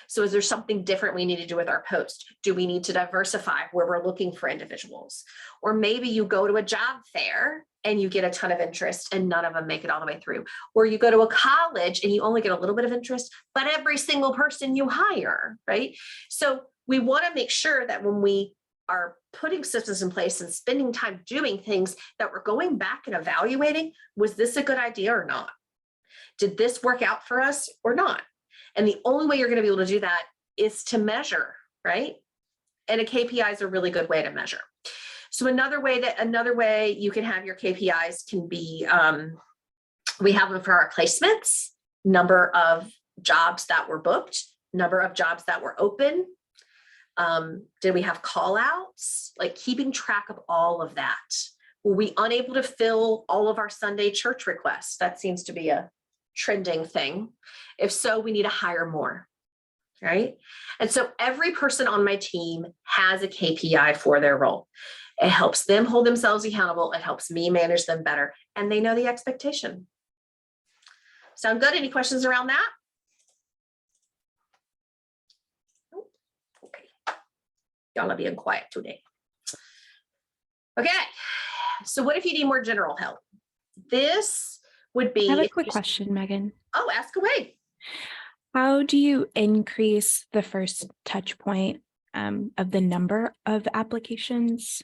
So is there something different we need to do with our post? Do we need to diversify where we're looking for individuals? Or maybe you go to a job fair and you get a ton of interest and none of them make it all the way through. Or you go to a college and you only get a little bit of interest, but every single person you hire, right? So we want to make sure that when we are putting systems in place and spending time doing things, that we're going back and evaluating, was this a good idea or not? Did this work out for us or not? And the only way you're going to be able to do that is to measure, right? And a KPI is a really good way to measure. So another way you can have your KPIs can be, we have them for our placements, number of jobs that were booked, number of jobs that were open. Did we have call outs? Like keeping track of all of that. Were we unable to fill all of our Sunday church requests? That seems to be a trending thing. If so, we need to hire more, right? And so every person on my team has a KPI for their role. It helps them hold themselves accountable. It helps me manage them better. And they know the expectation. Sound good? Any questions around that? Okay. Y'all are being quiet today. Okay. So what if you need more general help? This would be. I have a if quick you- question, Megan. Oh, ask away. How do you increase the first touch point of the number of applications?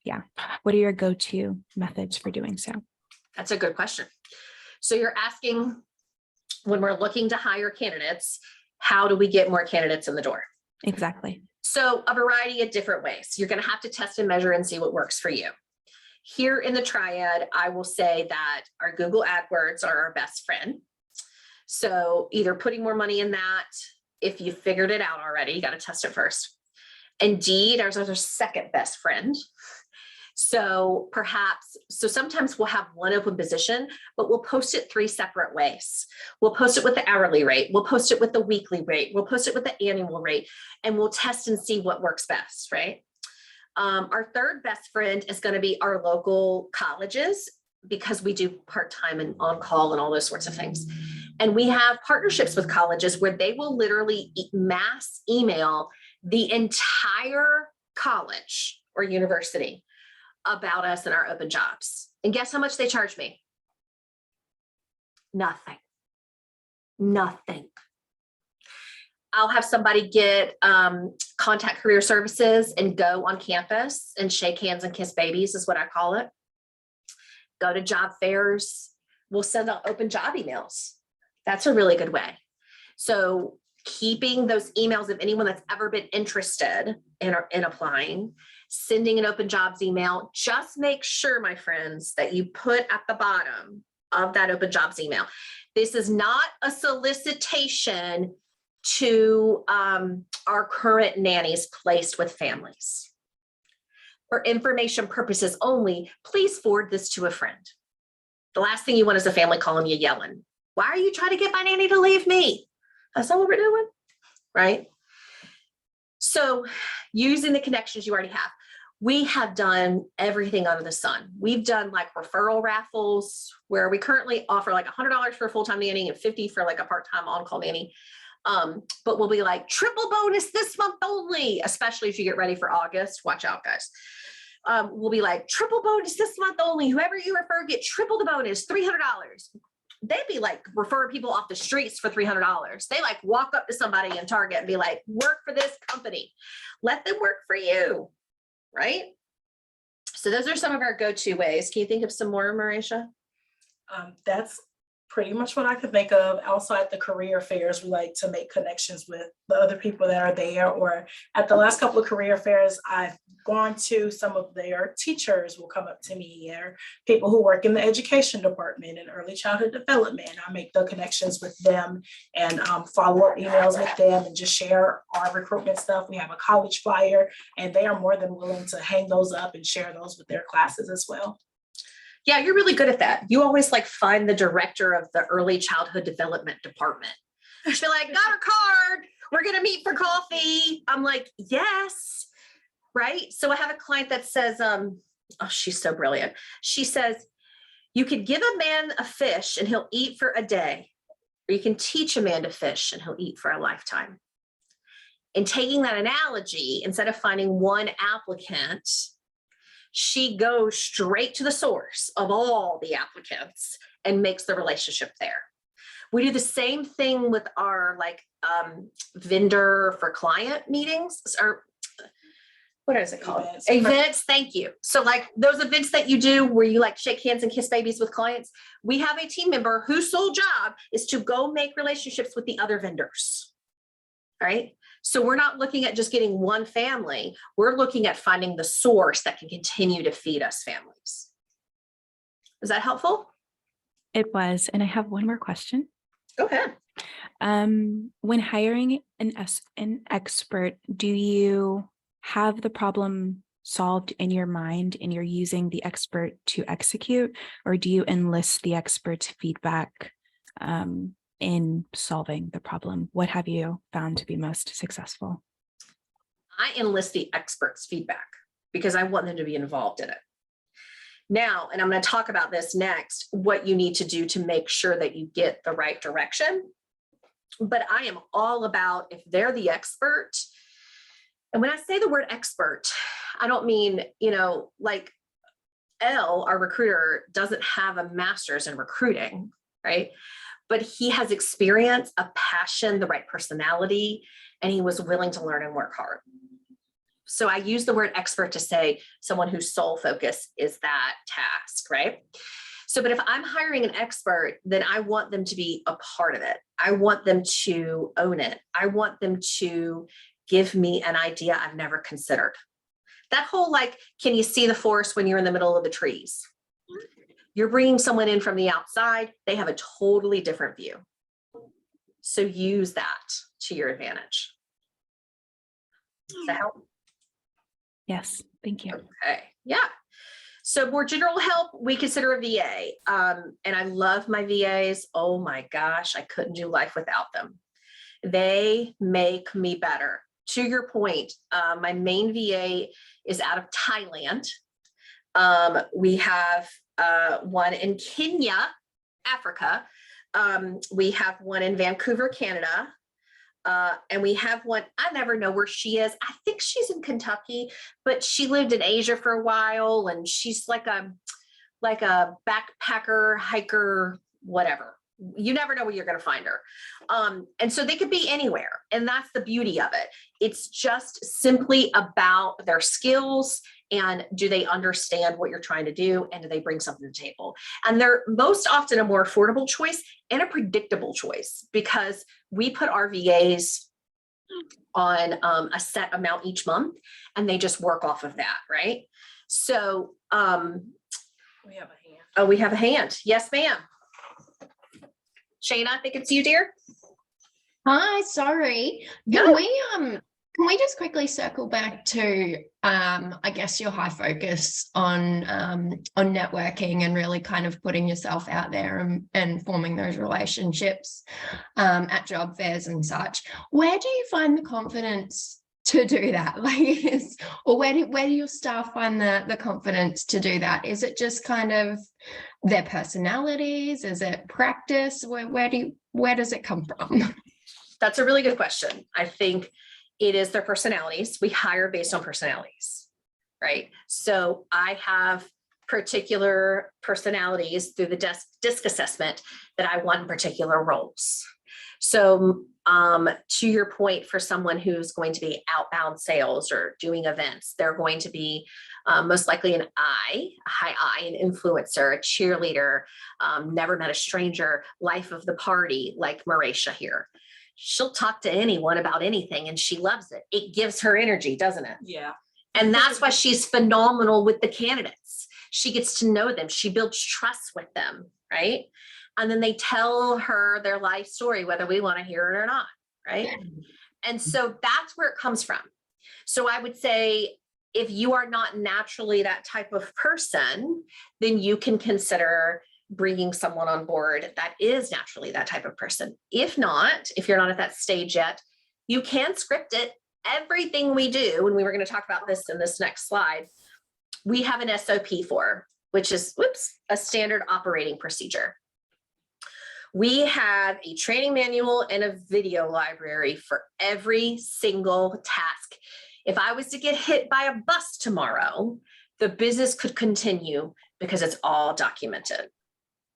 Yeah. What are your go-to methods for doing so? That's a good question. So you're asking, when we're looking to hire candidates, how do we get more candidates in the door? Exactly. So a variety of different ways. You're going to have to test and measure and see what works for you. Here in the triad, I will say that our Google AdWords are our best friend. So either putting more money in that, if you figured it out already, you got to test it first. Indeed, ours is our second best friend. So sometimes we'll have one open position, but we'll post it 3 separate ways. We'll post it with the hourly rate. We'll post it with the weekly rate. We'll post it with the annual rate, and we'll test and see what works best, right? Our third best friend is going to be our local colleges, because we do part-time and on-call and all those sorts of things. And we have partnerships with colleges where they will literally mass email the entire college or university about us and our open jobs. And guess how much they charge me? Nothing. Nothing. I'll have somebody get contact career services and go on campus and shake hands and kiss babies is what I call it. Go to job fairs. We'll send out open job emails. That's a really good way. So keeping those emails of anyone that's ever been interested in applying, sending an open jobs email, just make sure, my friends, that you put at the bottom of that open jobs email, this is not a solicitation to our current nannies placed with families. For information purposes only, please forward this to a friend. The last thing you want is a family calling you yelling, "Why are you trying to get my nanny to leave me?" That's not what we're doing, right? So using the connections you already have, we have done everything under the sun. We've done like referral raffles where we currently offer like $100 for a full-time nanny and $50 for like a part-time on-call nanny. But we'll be like triple bonus this month only, especially if you get ready for August. Watch out, guys. We'll be like triple bonus this month only. Whoever you refer, get triple the bonus, $300. They'd be like referring people off the streets for $300. They like walk up to somebody in Target and be like, work for this company. Let them work for you, right? So those are some of our go-to ways. Can you think of some more, Marisha? That's pretty much what I could think of. Also at the career fairs, we like to make connections with the other people that are there, or at the last couple of career fairs, I've gone to, some of their teachers will come up to me, or people who work in the education department and early childhood development. I make the connections with them and follow up emails with them and just share our recruitment stuff. We have a college flyer and they are more than willing to hang those up and share those with their classes as well. Yeah, you're really good at that. You always like find the director of the early childhood development department. She'll be like, got her card. We're going to meet for coffee. I'm like, yes. Right. So I have a client that says, oh, she's so brilliant. She says, you could give a man a fish and he'll eat for a day, or you can teach a man to fish and he'll eat for a lifetime. In taking that analogy, instead of finding one applicant, she goes straight to the source of all the applicants and makes the relationship there. We do the same thing with our vendor for client meetings, or what is it called? Events. Thank you. So like those events that you do where you like shake hands and kiss babies with clients, we have a team member whose sole job is to go make relationships with the other vendors. All right. So we're not looking at just getting one family. We're looking at finding the source that can continue to feed us families. Is that helpful? It was. And I have one more question. Go ahead. When hiring an expert, do you have the problem solved in your mind and you're using the expert to execute, or do you enlist the expert's feedback in solving the problem? What have you found to be most successful? I enlist the expert's feedback because I want them to be involved in it. Now, and I'm going to talk about this next, what you need to do to make sure that you get the right direction. But I am all about, if they're the expert, and when I say the word expert, I don't mean, like L, our recruiter, doesn't have a master's in recruiting, right? But he has experience, a passion, the right personality, and he was willing to learn and work hard. So I use the word expert to say someone whose sole focus is that task, right? So, but if I'm hiring an expert, then I want them to be a part of it. I want them to own it. I want them to give me an idea I've never considered. That whole, like, can you see the forest when you're in the middle of the trees? You're bringing someone in from the outside. They have a totally different view. So use that to your advantage. Does that help? Yes, thank you. Okay, yeah. So more general help, we consider a VA. And I love my VAs. Oh my gosh, I couldn't do life without them. They make me better. To your point, my main VA is out of Thailand. We have one in Kenya, Africa. We have one in Vancouver, Canada. And we have one, I never know where she is. I think she's in Kentucky, but she lived in Asia for a while, and she's like a backpacker, hiker, whatever. You never know where you're going to find her. And so they could be anywhere. And that's the beauty of it. It's just simply about their skills and do they understand what you're trying to do, and do they bring something to the table? And they're most often a more affordable choice and a predictable choice, because we put our VAs on a set amount each month, and they just work off of that, right? So We have a hand. oh, we have a hand. Yes, ma'am. Shayna, I think it's you, dear. Hi, sorry. No. Can we just quickly circle back to I guess your high focus on networking and really kind of putting yourself out there and forming those relationships at job fairs and such. Where do you find the confidence to do that? Or where do your staff find the confidence to do that? Is it just kind of their personalities? Is it practice? Where does it come from? That's a really good question. I think it is their personalities. We hire based on personalities, right? So I have particular personalities through the DISC assessment that I want in particular roles. So to your point, for someone who's going to be outbound sales or doing events, they're going to be most likely a high I, an influencer, a cheerleader, never met a stranger, life of the party, like Marisha here. She'll talk to anyone about anything and she loves it. It gives her energy, doesn't it? Yeah. And that's why she's phenomenal with the candidates. She gets to know them. She builds trust with them, right? And then they tell her their life story, whether we want to hear it or not, right? And so that's where it comes from. So I would say, if you are not naturally that type of person, then you can consider bringing someone on board that is naturally that type of person. If not, if you're not at that stage yet, you can script it. Everything we do, and we were going to talk about this in this next slide, we have an SOP for, which is, a standard operating procedure. We have a training manual and a video library for every single task. If I was to get hit by a bus tomorrow, the business could continue because it's all documented.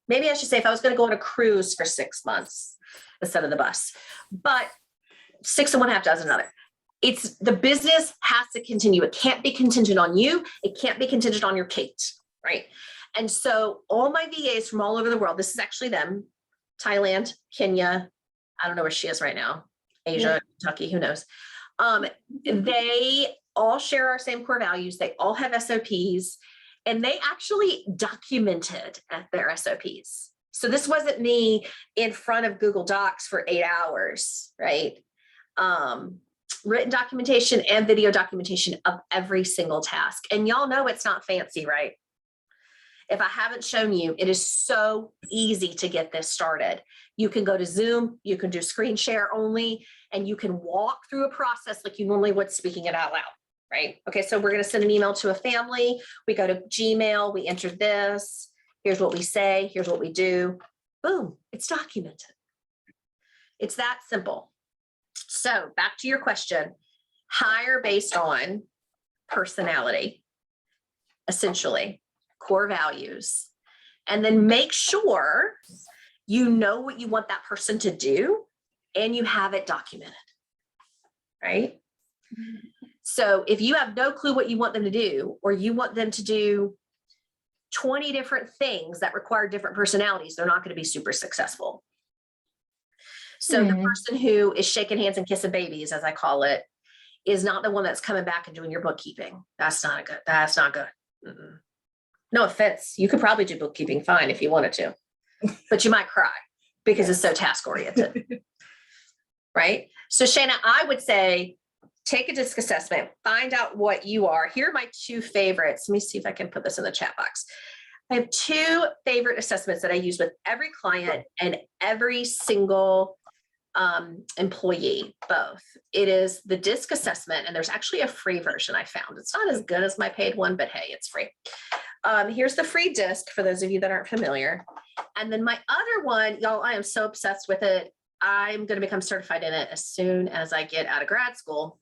Maybe I should say if I was going to go on a cruise for 6 months instead of the bus, but 6 and 1/2 dozen another. It's the business has to continue. It can't be contingent on you. It can't be contingent on your Kate, right? And so all my VAs from all over the world, this is actually them, Thailand, Kenya, I don't know where she is right now, Asia, Kentucky, who knows? They all share our same core values. They all have SOPs. And they actually documented their SOPs. So this wasn't me in front of Google Docs for 8 hours, right? Written documentation and video documentation of every single task. And y'all know it's not fancy, right? If I haven't shown you, it is so easy to get this started. You can go to Zoom, you can do screen share only, and you can walk through a process like you normally would speaking it out loud. Right? Okay, so we're going to send an email to a family. We go to Gmail, we enter this. Here's what we say. Here's what we do. Boom, it's documented. It's that simple. So back to your question, hire based on personality, essentially. core values, and then make sure you know what you want that person to do and you have it documented, right? So if you have no clue what you want them to do, or you want them to do 20 different things that require different personalities, they're not going to be super successful. So the person who is shaking hands and kissing babies, as I call it, is not the one that's coming back and doing your bookkeeping. That's not good. That's not good. Mm-mm. No offense. You could probably do bookkeeping fine if you wanted to, but you might cry because it's so task oriented. Right? So Shana, I would say, take a DISC assessment, find out what you are. Here are my two favorites. Let me see if I can put this in the chat box. I have two favorite assessments that I use with every client and every single employee, both. It is the DISC assessment, and there's actually a free version I found. It's not as good as my paid one, but hey, it's free. Here's the free DISC for those of you that aren't familiar. And then my other one, y'all, I am so obsessed with it. I'm going to become certified in it as soon as I get out of grad school.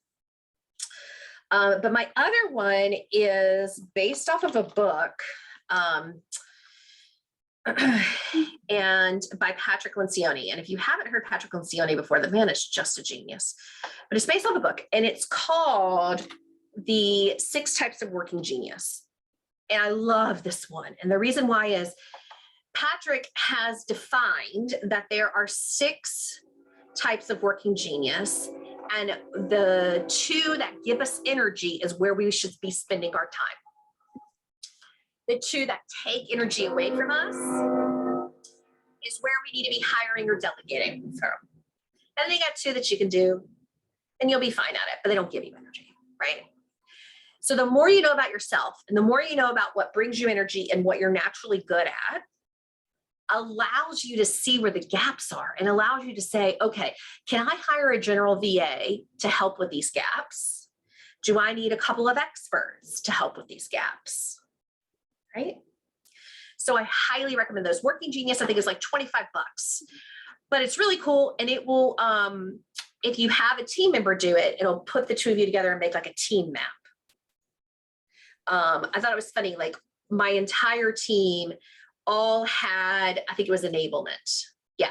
But my other one is based off of a book and by Patrick Lencioni. And if you haven't heard Patrick Lencioni before, the man is just a genius. But it's based off a book, and it's called The 6 Types of Working Genius. And I love this one. And the reason why is Patrick has defined that there are 6 types of working genius. And the 2 that give us energy is where we should be spending our time. The 2 that take energy away from us is where we need to be hiring or delegating from. And then you got 2 that you can do, and you'll be fine at it, but they don't give you energy, right? So the more you know about yourself, and the more you know about what brings you energy and what you're naturally good at, allows you to see where the gaps are, and allows you to say, okay, can I hire a general VA to help with these gaps? Do I need a couple of experts to help with these gaps? Right? So I highly recommend those. Working Genius, I think, is like $25, but it's really cool. And it will, if you have a team member do it, it'll put the 2 of you together and make like a team map. I thought it was funny, like my entire team all had, I think it was enablement. Yeah.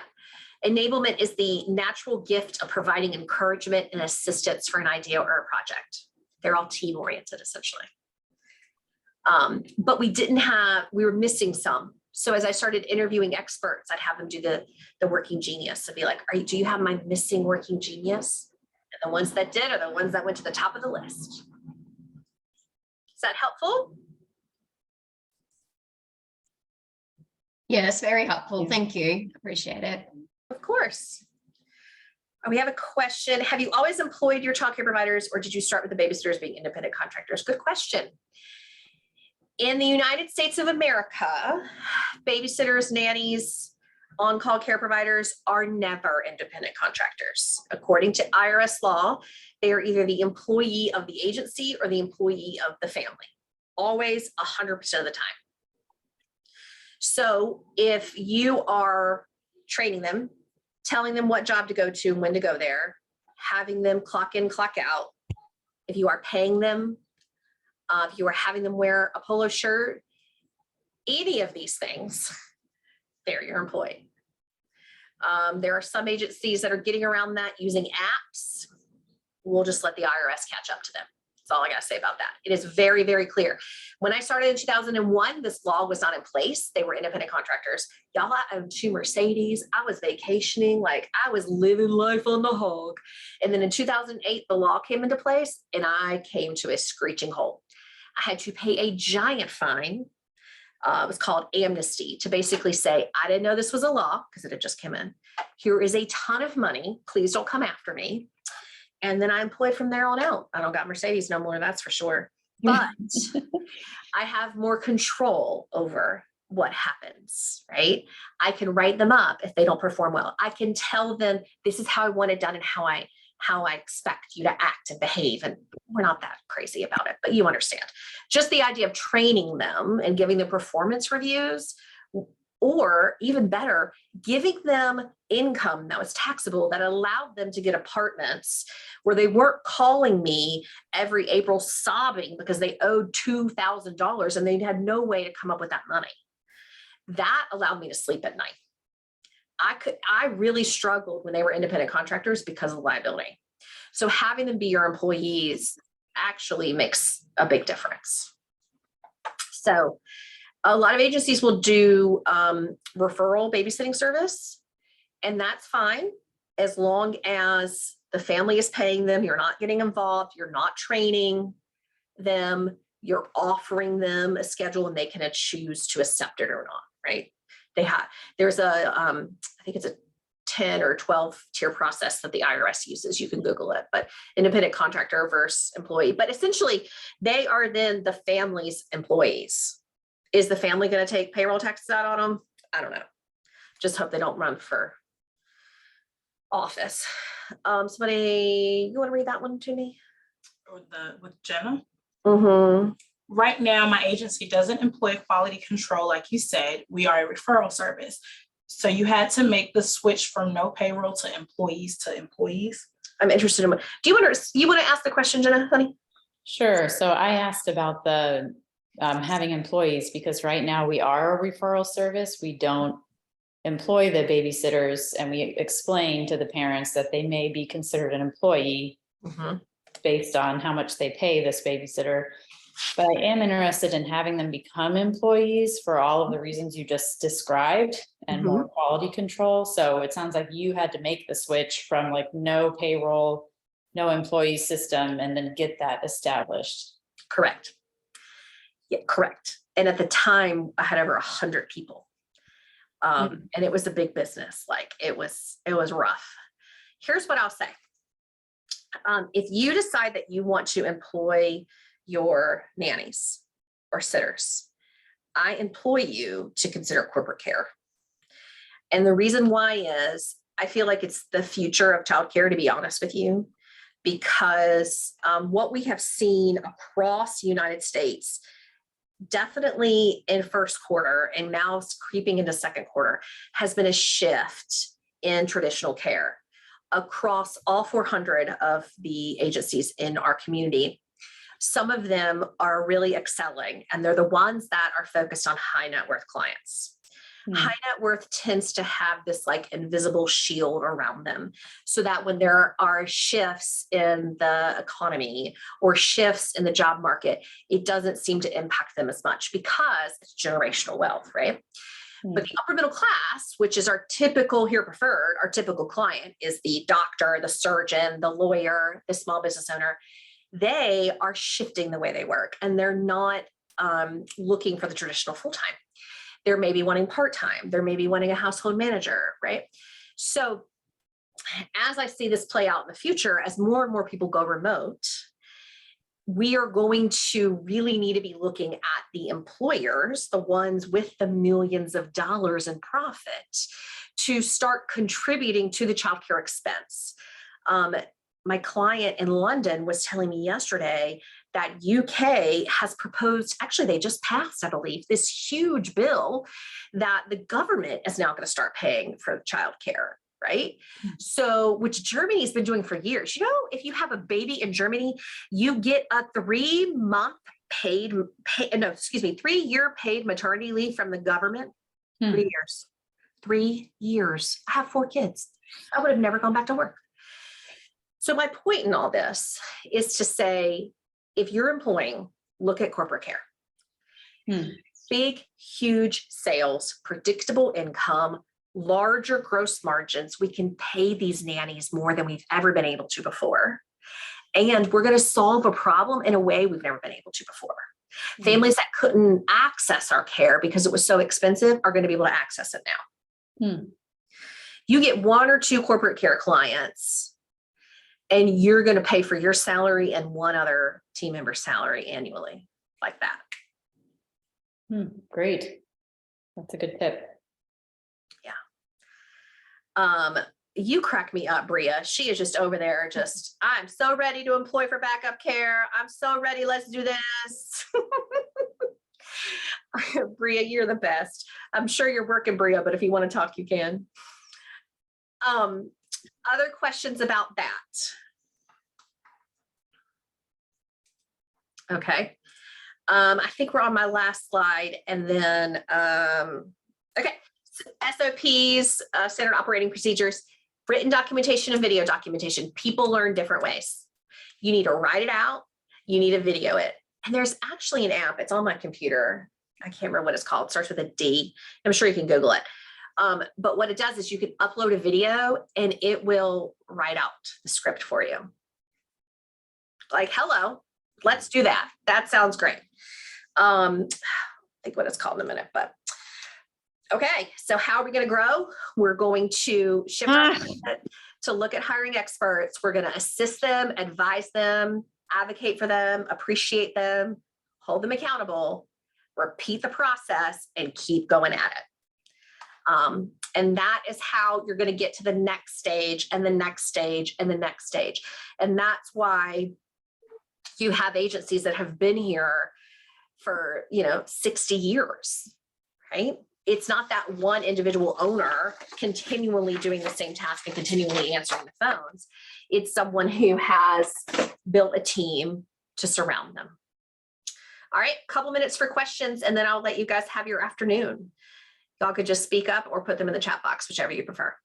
Enablement is the natural gift of providing encouragement and assistance for an idea or a project. They're all team oriented, essentially. But we were missing some. So as I started interviewing experts, I'd have them do the working genius. I'd be like, do you have my missing working genius? And the ones that did are the ones that went to the top of the list. Is that helpful? Yes, very helpful. Thank you. Appreciate it. Of course. We have a question. Have you always employed your childcare providers, or did you start with the babysitters being independent contractors? Good question. In the United States of America, babysitters, nannies, on-call care providers are never independent contractors. According to IRS law, they are either the employee of the agency or the employee of the family, always 100% of the time. So if you are training them, telling them what job to go to and when to go there, having them clock in, clock out, if you are paying them, if you are having them wear a polo shirt, any of these things, they're your employee. There are some agencies that are getting around that using apps. We'll just let the IRS catch up to them. That's all I got to say about that. It is very, very clear. When I started in 2001, this law was not in place. They were independent contractors. Y'all, I owned 2 Mercedes. I was vacationing, like I was living life on the hog. And then in 2008, the law came into place and I came to a screeching halt. I had to pay a giant fine. It was called amnesty, to basically say, I didn't know this was a law because it had just come in. Here is a ton of money. Please don't come after me. And then I employed from there on out. I don't got Mercedes no more, that's for sure. But I have more control over what happens, right? I can write them up if they don't perform well. I can tell them this is how I want it done and how I expect you to act and behave. And we're not that crazy about it, but you understand. Just the idea of training them and giving them performance reviews or even better, giving them income that was taxable that allowed them to get apartments where they weren't calling me every April sobbing because they owed $2,000 and they had no way to come up with that money. That allowed me to sleep at night. I really struggled when they were independent contractors because of liability. So having them be your employees actually makes a big difference. So a lot of agencies will do referral babysitting service, and that's fine as long as the family is paying them, you're not getting involved, you're not training them, you're offering them a schedule and they can choose to accept it or not, right? There's I think it's a 10 or 12 tier process that the IRS uses. You can Google it, but independent contractor versus employee. But essentially, they are then the family's employees. Is the family going to take payroll taxes out on them? I don't know. Just hope they don't run for office. Somebody, you want to read that one to me? With Jenna? Mm-hmm. Right now, my agency doesn't employ quality control, like you said. We are a referral service. So you had to make the switch from no payroll to employees to employees. I'm interested in what, do you want to ask the question, Jenna, honey? Sure. So I asked about the having employees, because right now we are a referral service. We don't employ the babysitters, and we explain to the parents that they may be considered an employee based on how much they pay this babysitter. But I am interested in having them become employees for all of the reasons you just described and more quality control. So it sounds like you had to make the switch from like no payroll, no employee system, and then get that established. Correct. Yeah, correct. And at the time I had over 100 people. And it was a big business. Like it was rough. Here's what I'll say. If you decide that you want to employ your nannies or sitters, I employ you to consider corporate care. And the reason why is I feel like it's the future of childcare, to be honest with you, because what we have seen across the United States, definitely in first quarter and now it's creeping into second quarter, has been a shift in traditional care across all 400 of the agencies in our community. Some of them are really excelling, and they're the ones that are focused on high net worth clients. High net worth tends to have this like invisible shield around them, so that when there are shifts in the economy or shifts in the job market, it doesn't seem to impact them as much because it's generational wealth, right? But the upper middle class, which is our typical here preferred, our typical client is the doctor, the surgeon, the lawyer, the small business owner. They are shifting the way they work, and they're not looking for the traditional full-time. They're maybe wanting part-time. They're maybe wanting a household manager, right? So as I see this play out in the future, as more and more people go remote, we are going to really need to be looking at the employers, the ones with the millions of dollars in profit, to start contributing to the childcare expense. My client in London was telling me yesterday that UK has proposed, actually they just passed, I believe, this huge bill that the government is now going to start paying for childcare, right? So, which Germany's been doing for years. You know, if you have a baby in Germany, you get a 3-year paid maternity leave from the government. 3 years. 3 years. I have 4 kids. I would have never gone back to work. So my point in all this is to say, if you're employing, look at corporate care. Big, huge sales, predictable income, larger gross margins. We can pay these nannies more than we've ever been able to before. And we're going to solve a problem in a way we've never been able to before. Families that couldn't access our care because it was so expensive are going to be able to access it now. You get 1 or 2 corporate care clients, and you're going to pay for your salary and 1 other team member's salary annually, like that. Great. That's a good tip. Yeah. You crack me up, Bria. She is just over there. I'm so ready to employ for backup care. I'm so ready. Let's do this. Bria, you're the best. I'm sure you're working, Bria, but if you want to talk, you can. Other questions about that? Okay. I think we're on my last slide, and then, okay. SOPs, standard operating procedures, written documentation and video documentation. People learn different ways. You need to write it out. You need to video it. And there's actually an app. It's on my computer. I can't remember what it's called. It starts with a D. I'm sure you can Google it. But what it does is you can upload a video and it will write out the script for you. Like, hello, let's do that. That sounds great. I think what it's called in a minute, but okay. So how are we going to grow? We're going to shift our mindset to look at hiring experts. We're going to assist them, advise them, advocate for them, appreciate them, hold them accountable, repeat the process, and keep going at it. And that is how you're going to get to the next stage and the next stage and the next stage. And that's why you have agencies that have been here for, 60 years, right? It's not that one individual owner continually doing the same task and continually answering the phones. It's someone who has built a team to surround them. All right, a couple minutes for questions, and then I'll let you guys have your afternoon. Y'all could just speak up or put them in the chat box, whichever you prefer.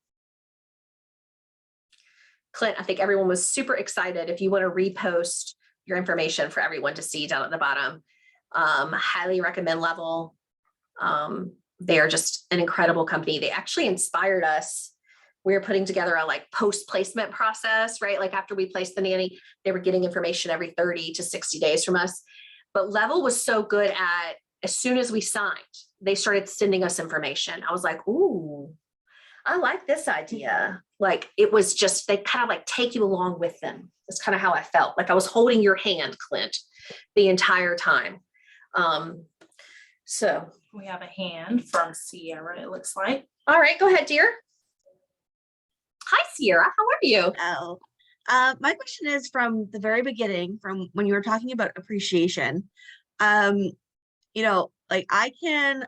Clint, I think everyone was super excited. If you want to repost your information for everyone to see down at the bottom, highly recommend Level. They are just an incredible company. They actually inspired us. We were putting together a post-placement process, right? Like after we placed the nanny, they were getting information every 30 to 60 days from us. But Level was so good at, as soon as we signed, they started sending us information. I was like, ooh, I like this idea. Like it was just, they kind of take you along with them. That's kind of how I felt. Like I was holding your hand, Clint, the entire time. So We have a hand from Sierra, it looks like. all right, go ahead, dear. Hi, Sierra. How are you? Oh, my question is from the very beginning, from when you were talking about appreciation. I can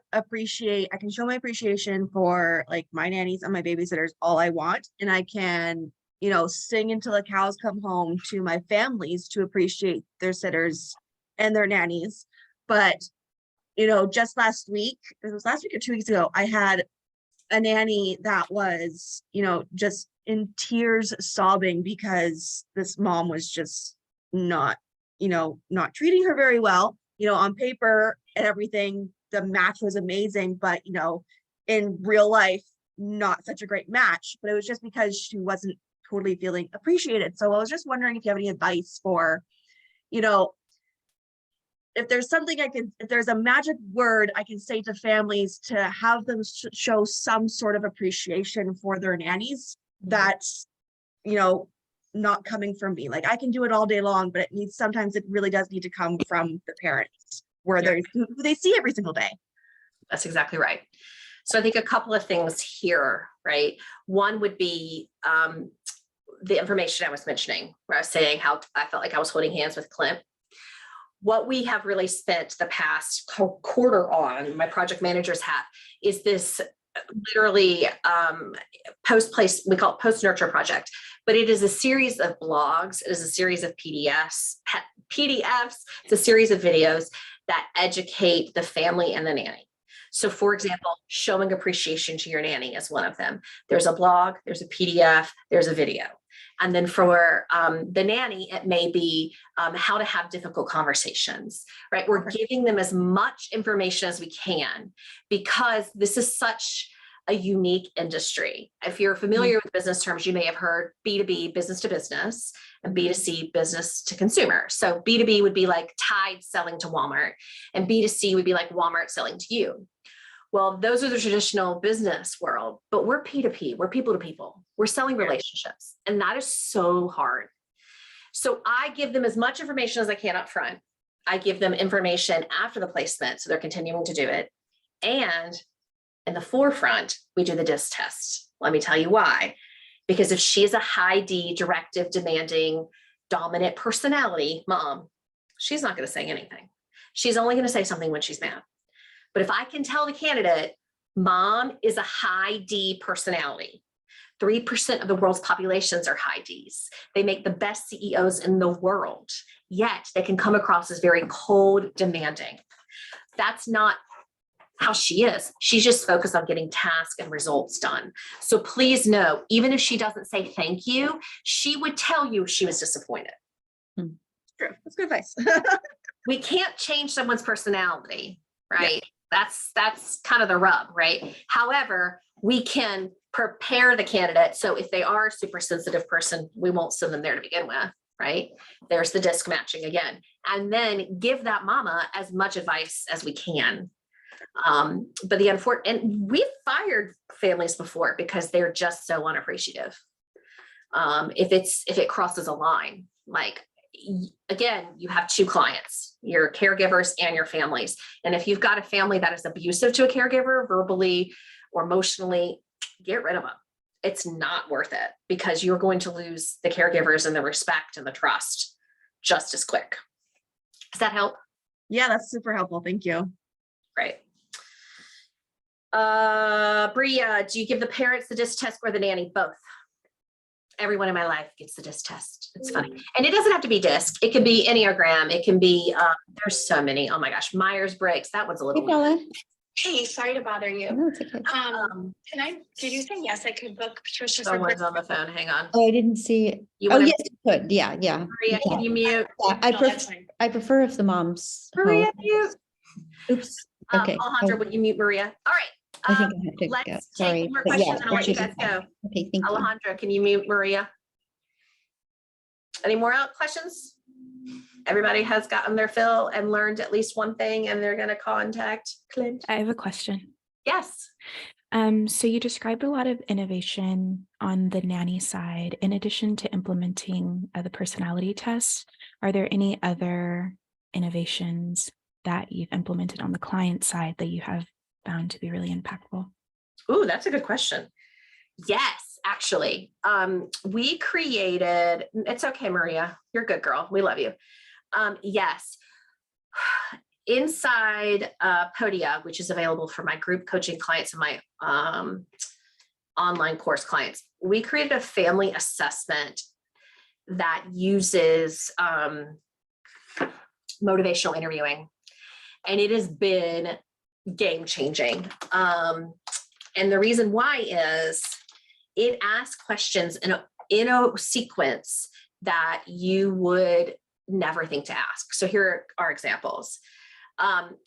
show my appreciation for my nannies and my babysitters all I want. And I can, sing until the cows come home to my families to appreciate their sitters and their nannies. But, just last week, it was last week or 2 weeks ago, I had a nanny that was, just in tears sobbing because this mom was just not treating her very well. On paper and everything, the match was amazing, but, in real life, not such a great match, but it was just because she wasn't totally feeling appreciated. So I was just wondering if you have any advice for, if there's something if there's a magic word I can say to families to have them show some sort of appreciation for their nannies, that's, not coming from me. I can do it all day long, but sometimes it really does need to come from the parents where they see every single day. That's exactly right. So I think a couple of things here, right? One would be the information I was mentioning, where I was saying how I felt like I was holding hands with Clint. What we have really spent the past quarter on, my project managers have, is this literally post-place, we call it post-nurture project, but it is a series of blogs. It is a series of PDFs. It's a series of videos that educate the family and the nanny. So for example, showing appreciation to your nanny is one of them. There's a blog, there's a PDF, there's a video. And then for the nanny, it may be how to have difficult conversations, right? We're giving them as much information as we can because this is such a unique industry. If you're familiar with business terms, you may have heard B2B, business to business, and B2C, business to consumer. So B2B would be like Tide selling to Walmart, and B2C would be like Walmart selling to you. Well, those are the traditional business world, but we're P2P, we're people to people. We're selling relationships, and that is so hard. So I give them as much information as I can up front. I give them information after the placement, so they're continuing to do it. And in the forefront, we do the DISC test. Let me tell you why. Because if she's a high D, directive, demanding, dominant personality mom, she's not going to say anything. She's only going to say something when she's mad. But if I can tell the candidate, mom is a high D personality, 3% of the world's populations are high Ds. They make the best CEOs in the world, yet they can come across as very cold, demanding. That's not how she is. She's just focused on getting tasks and results done. So please know, even if she doesn't say thank you, she would tell you she was disappointed. True. That's good advice. We can't change someone's personality, right? Yeah. That's kind of the rub, right? However, we can prepare the candidate. So if they are a super sensitive person, we won't send them there to begin with, right? There's the disc matching again. And then give that mama as much advice as we can. But the unfortunate, and we've fired families before because they're just so unappreciative. If it crosses a line, like, again, you have two clients, your caregivers and your families. And if you've got a family that is abusive to a caregiver, verbally or emotionally, get rid of them. It's not worth it because you're going to lose the caregivers and the respect and the trust just as quick. Does that help? Yeah, that's super helpful. Thank you. Great. Bria, do you give the parents the DISC test or the nanny? Both. Everyone in my life gets the DISC test. It's funny. And it doesn't have to be DISC. It can be Enneagram. It can be, there's so many. Oh my gosh, Myers-Briggs. That one's a little. Hey, sorry to bother you. No, it's okay. Did you say yes, I could book Patricia? Someone's on the phone. Hang on. Oh, I didn't see it. You Oh, wanna- yes, you could. Yeah, yeah. Maria, can you mute? Yeah, I prefer if the mom's Maria, home. mute. Oops. Okay. Alejandra, will you mute Maria? All right. I think I have to go. Let's Sorry. take more but yeah, questions and I'll let you that's guys go. okay, thank you. Alejandra, can you mute Maria? Any more questions? Everybody has gotten their fill and learned at least one thing and they're going to contact Clint. I have a question. Yes. So you described a lot of innovation on the nanny side. In addition to implementing the personality tests, are there any other innovations that you've implemented on the client side that you have found to be really impactful? Ooh, that's a good question. Yes, actually. We created, it's okay, Maria. You're a good girl. We love you. Yes. Inside Podia, which is available for my group coaching clients and my online course clients, we created a family assessment that uses motivational interviewing. And it has been game changing. And the reason why is it asks questions in a sequence that you would never think to ask. So here are examples.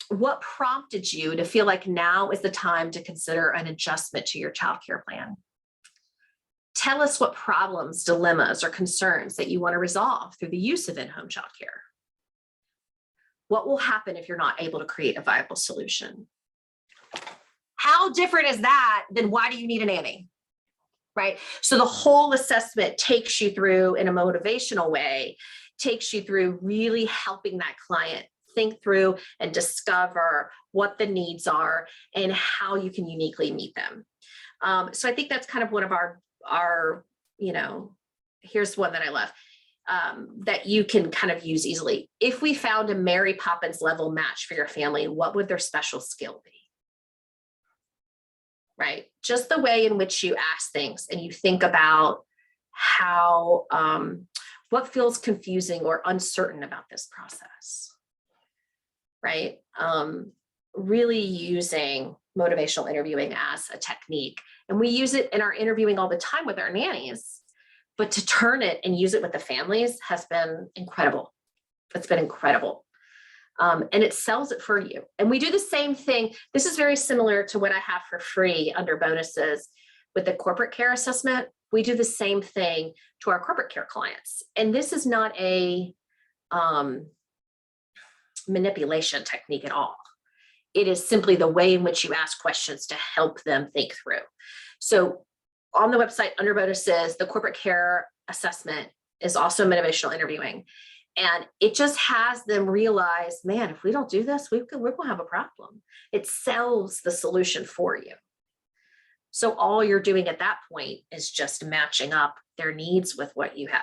What prompted you to feel like now is the time to consider an adjustment to your childcare plan? Tell us what problems, dilemmas, or concerns that you want to resolve through the use of in-home childcare. What will happen if you're not able to create a viable solution? How different is that than why do you need a nanny? Right? So the whole assessment takes you through in a motivational way, takes you through really helping that client think through and discover what the needs are and how you can uniquely meet them. So I think that's kind of one of our, here's one that I love, that you can kind of use easily. If we found a Mary Poppins level match for your family, what would their special skill be? Right? Just the way in which you ask things and you think about how, what feels confusing or uncertain about this process, right? Really using motivational interviewing as a technique. And we use it in our interviewing all the time with our nannies, but to turn it and use it with the families has been incredible. It's been incredible. And it sells it for you. And we do the same thing. This is very similar to what I have for free under bonuses with the corporate care assessment. We do the same thing to our corporate care clients. And this is not a manipulation technique at all. It is simply the way in which you ask questions to help them think through. So on the website under bonuses, the corporate care assessment is also motivational interviewing. And it just has them realize, man, if we don't do this, we're going to have a problem. It sells the solution for you. So all you're doing at that point is just matching up their needs with what you have.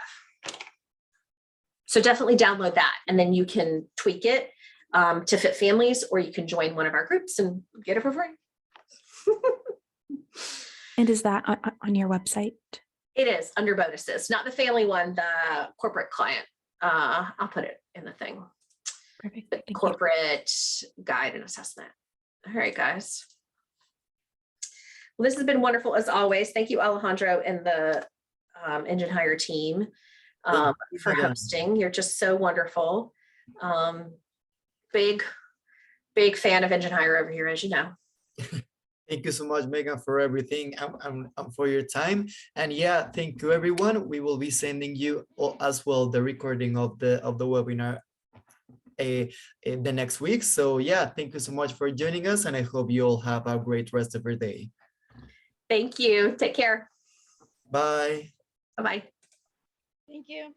So definitely download that and then you can tweak it. to fit families, or you can join one of our groups and get it for free. And is that on your website? It is under bonuses, not the family one, the corporate client. I'll put it in the thing. Perfect. The Thank you. corporate guide and assessment. All right, guys. Well, this has been wonderful as always. Thank you, Alejandro, and the Engine Hire team for Megan. hosting. You're just so wonderful. Big fan of Engine Hire over here, as you know. Thank you so much, Megan, for everything and for your time. And yeah, thank you, everyone. We will be sending you as well the recording of the webinar the next week. So yeah, thank you so much for joining us, and I hope you all have a great rest of your day. Thank you. Take care. Bye. Bye-bye. Thank you.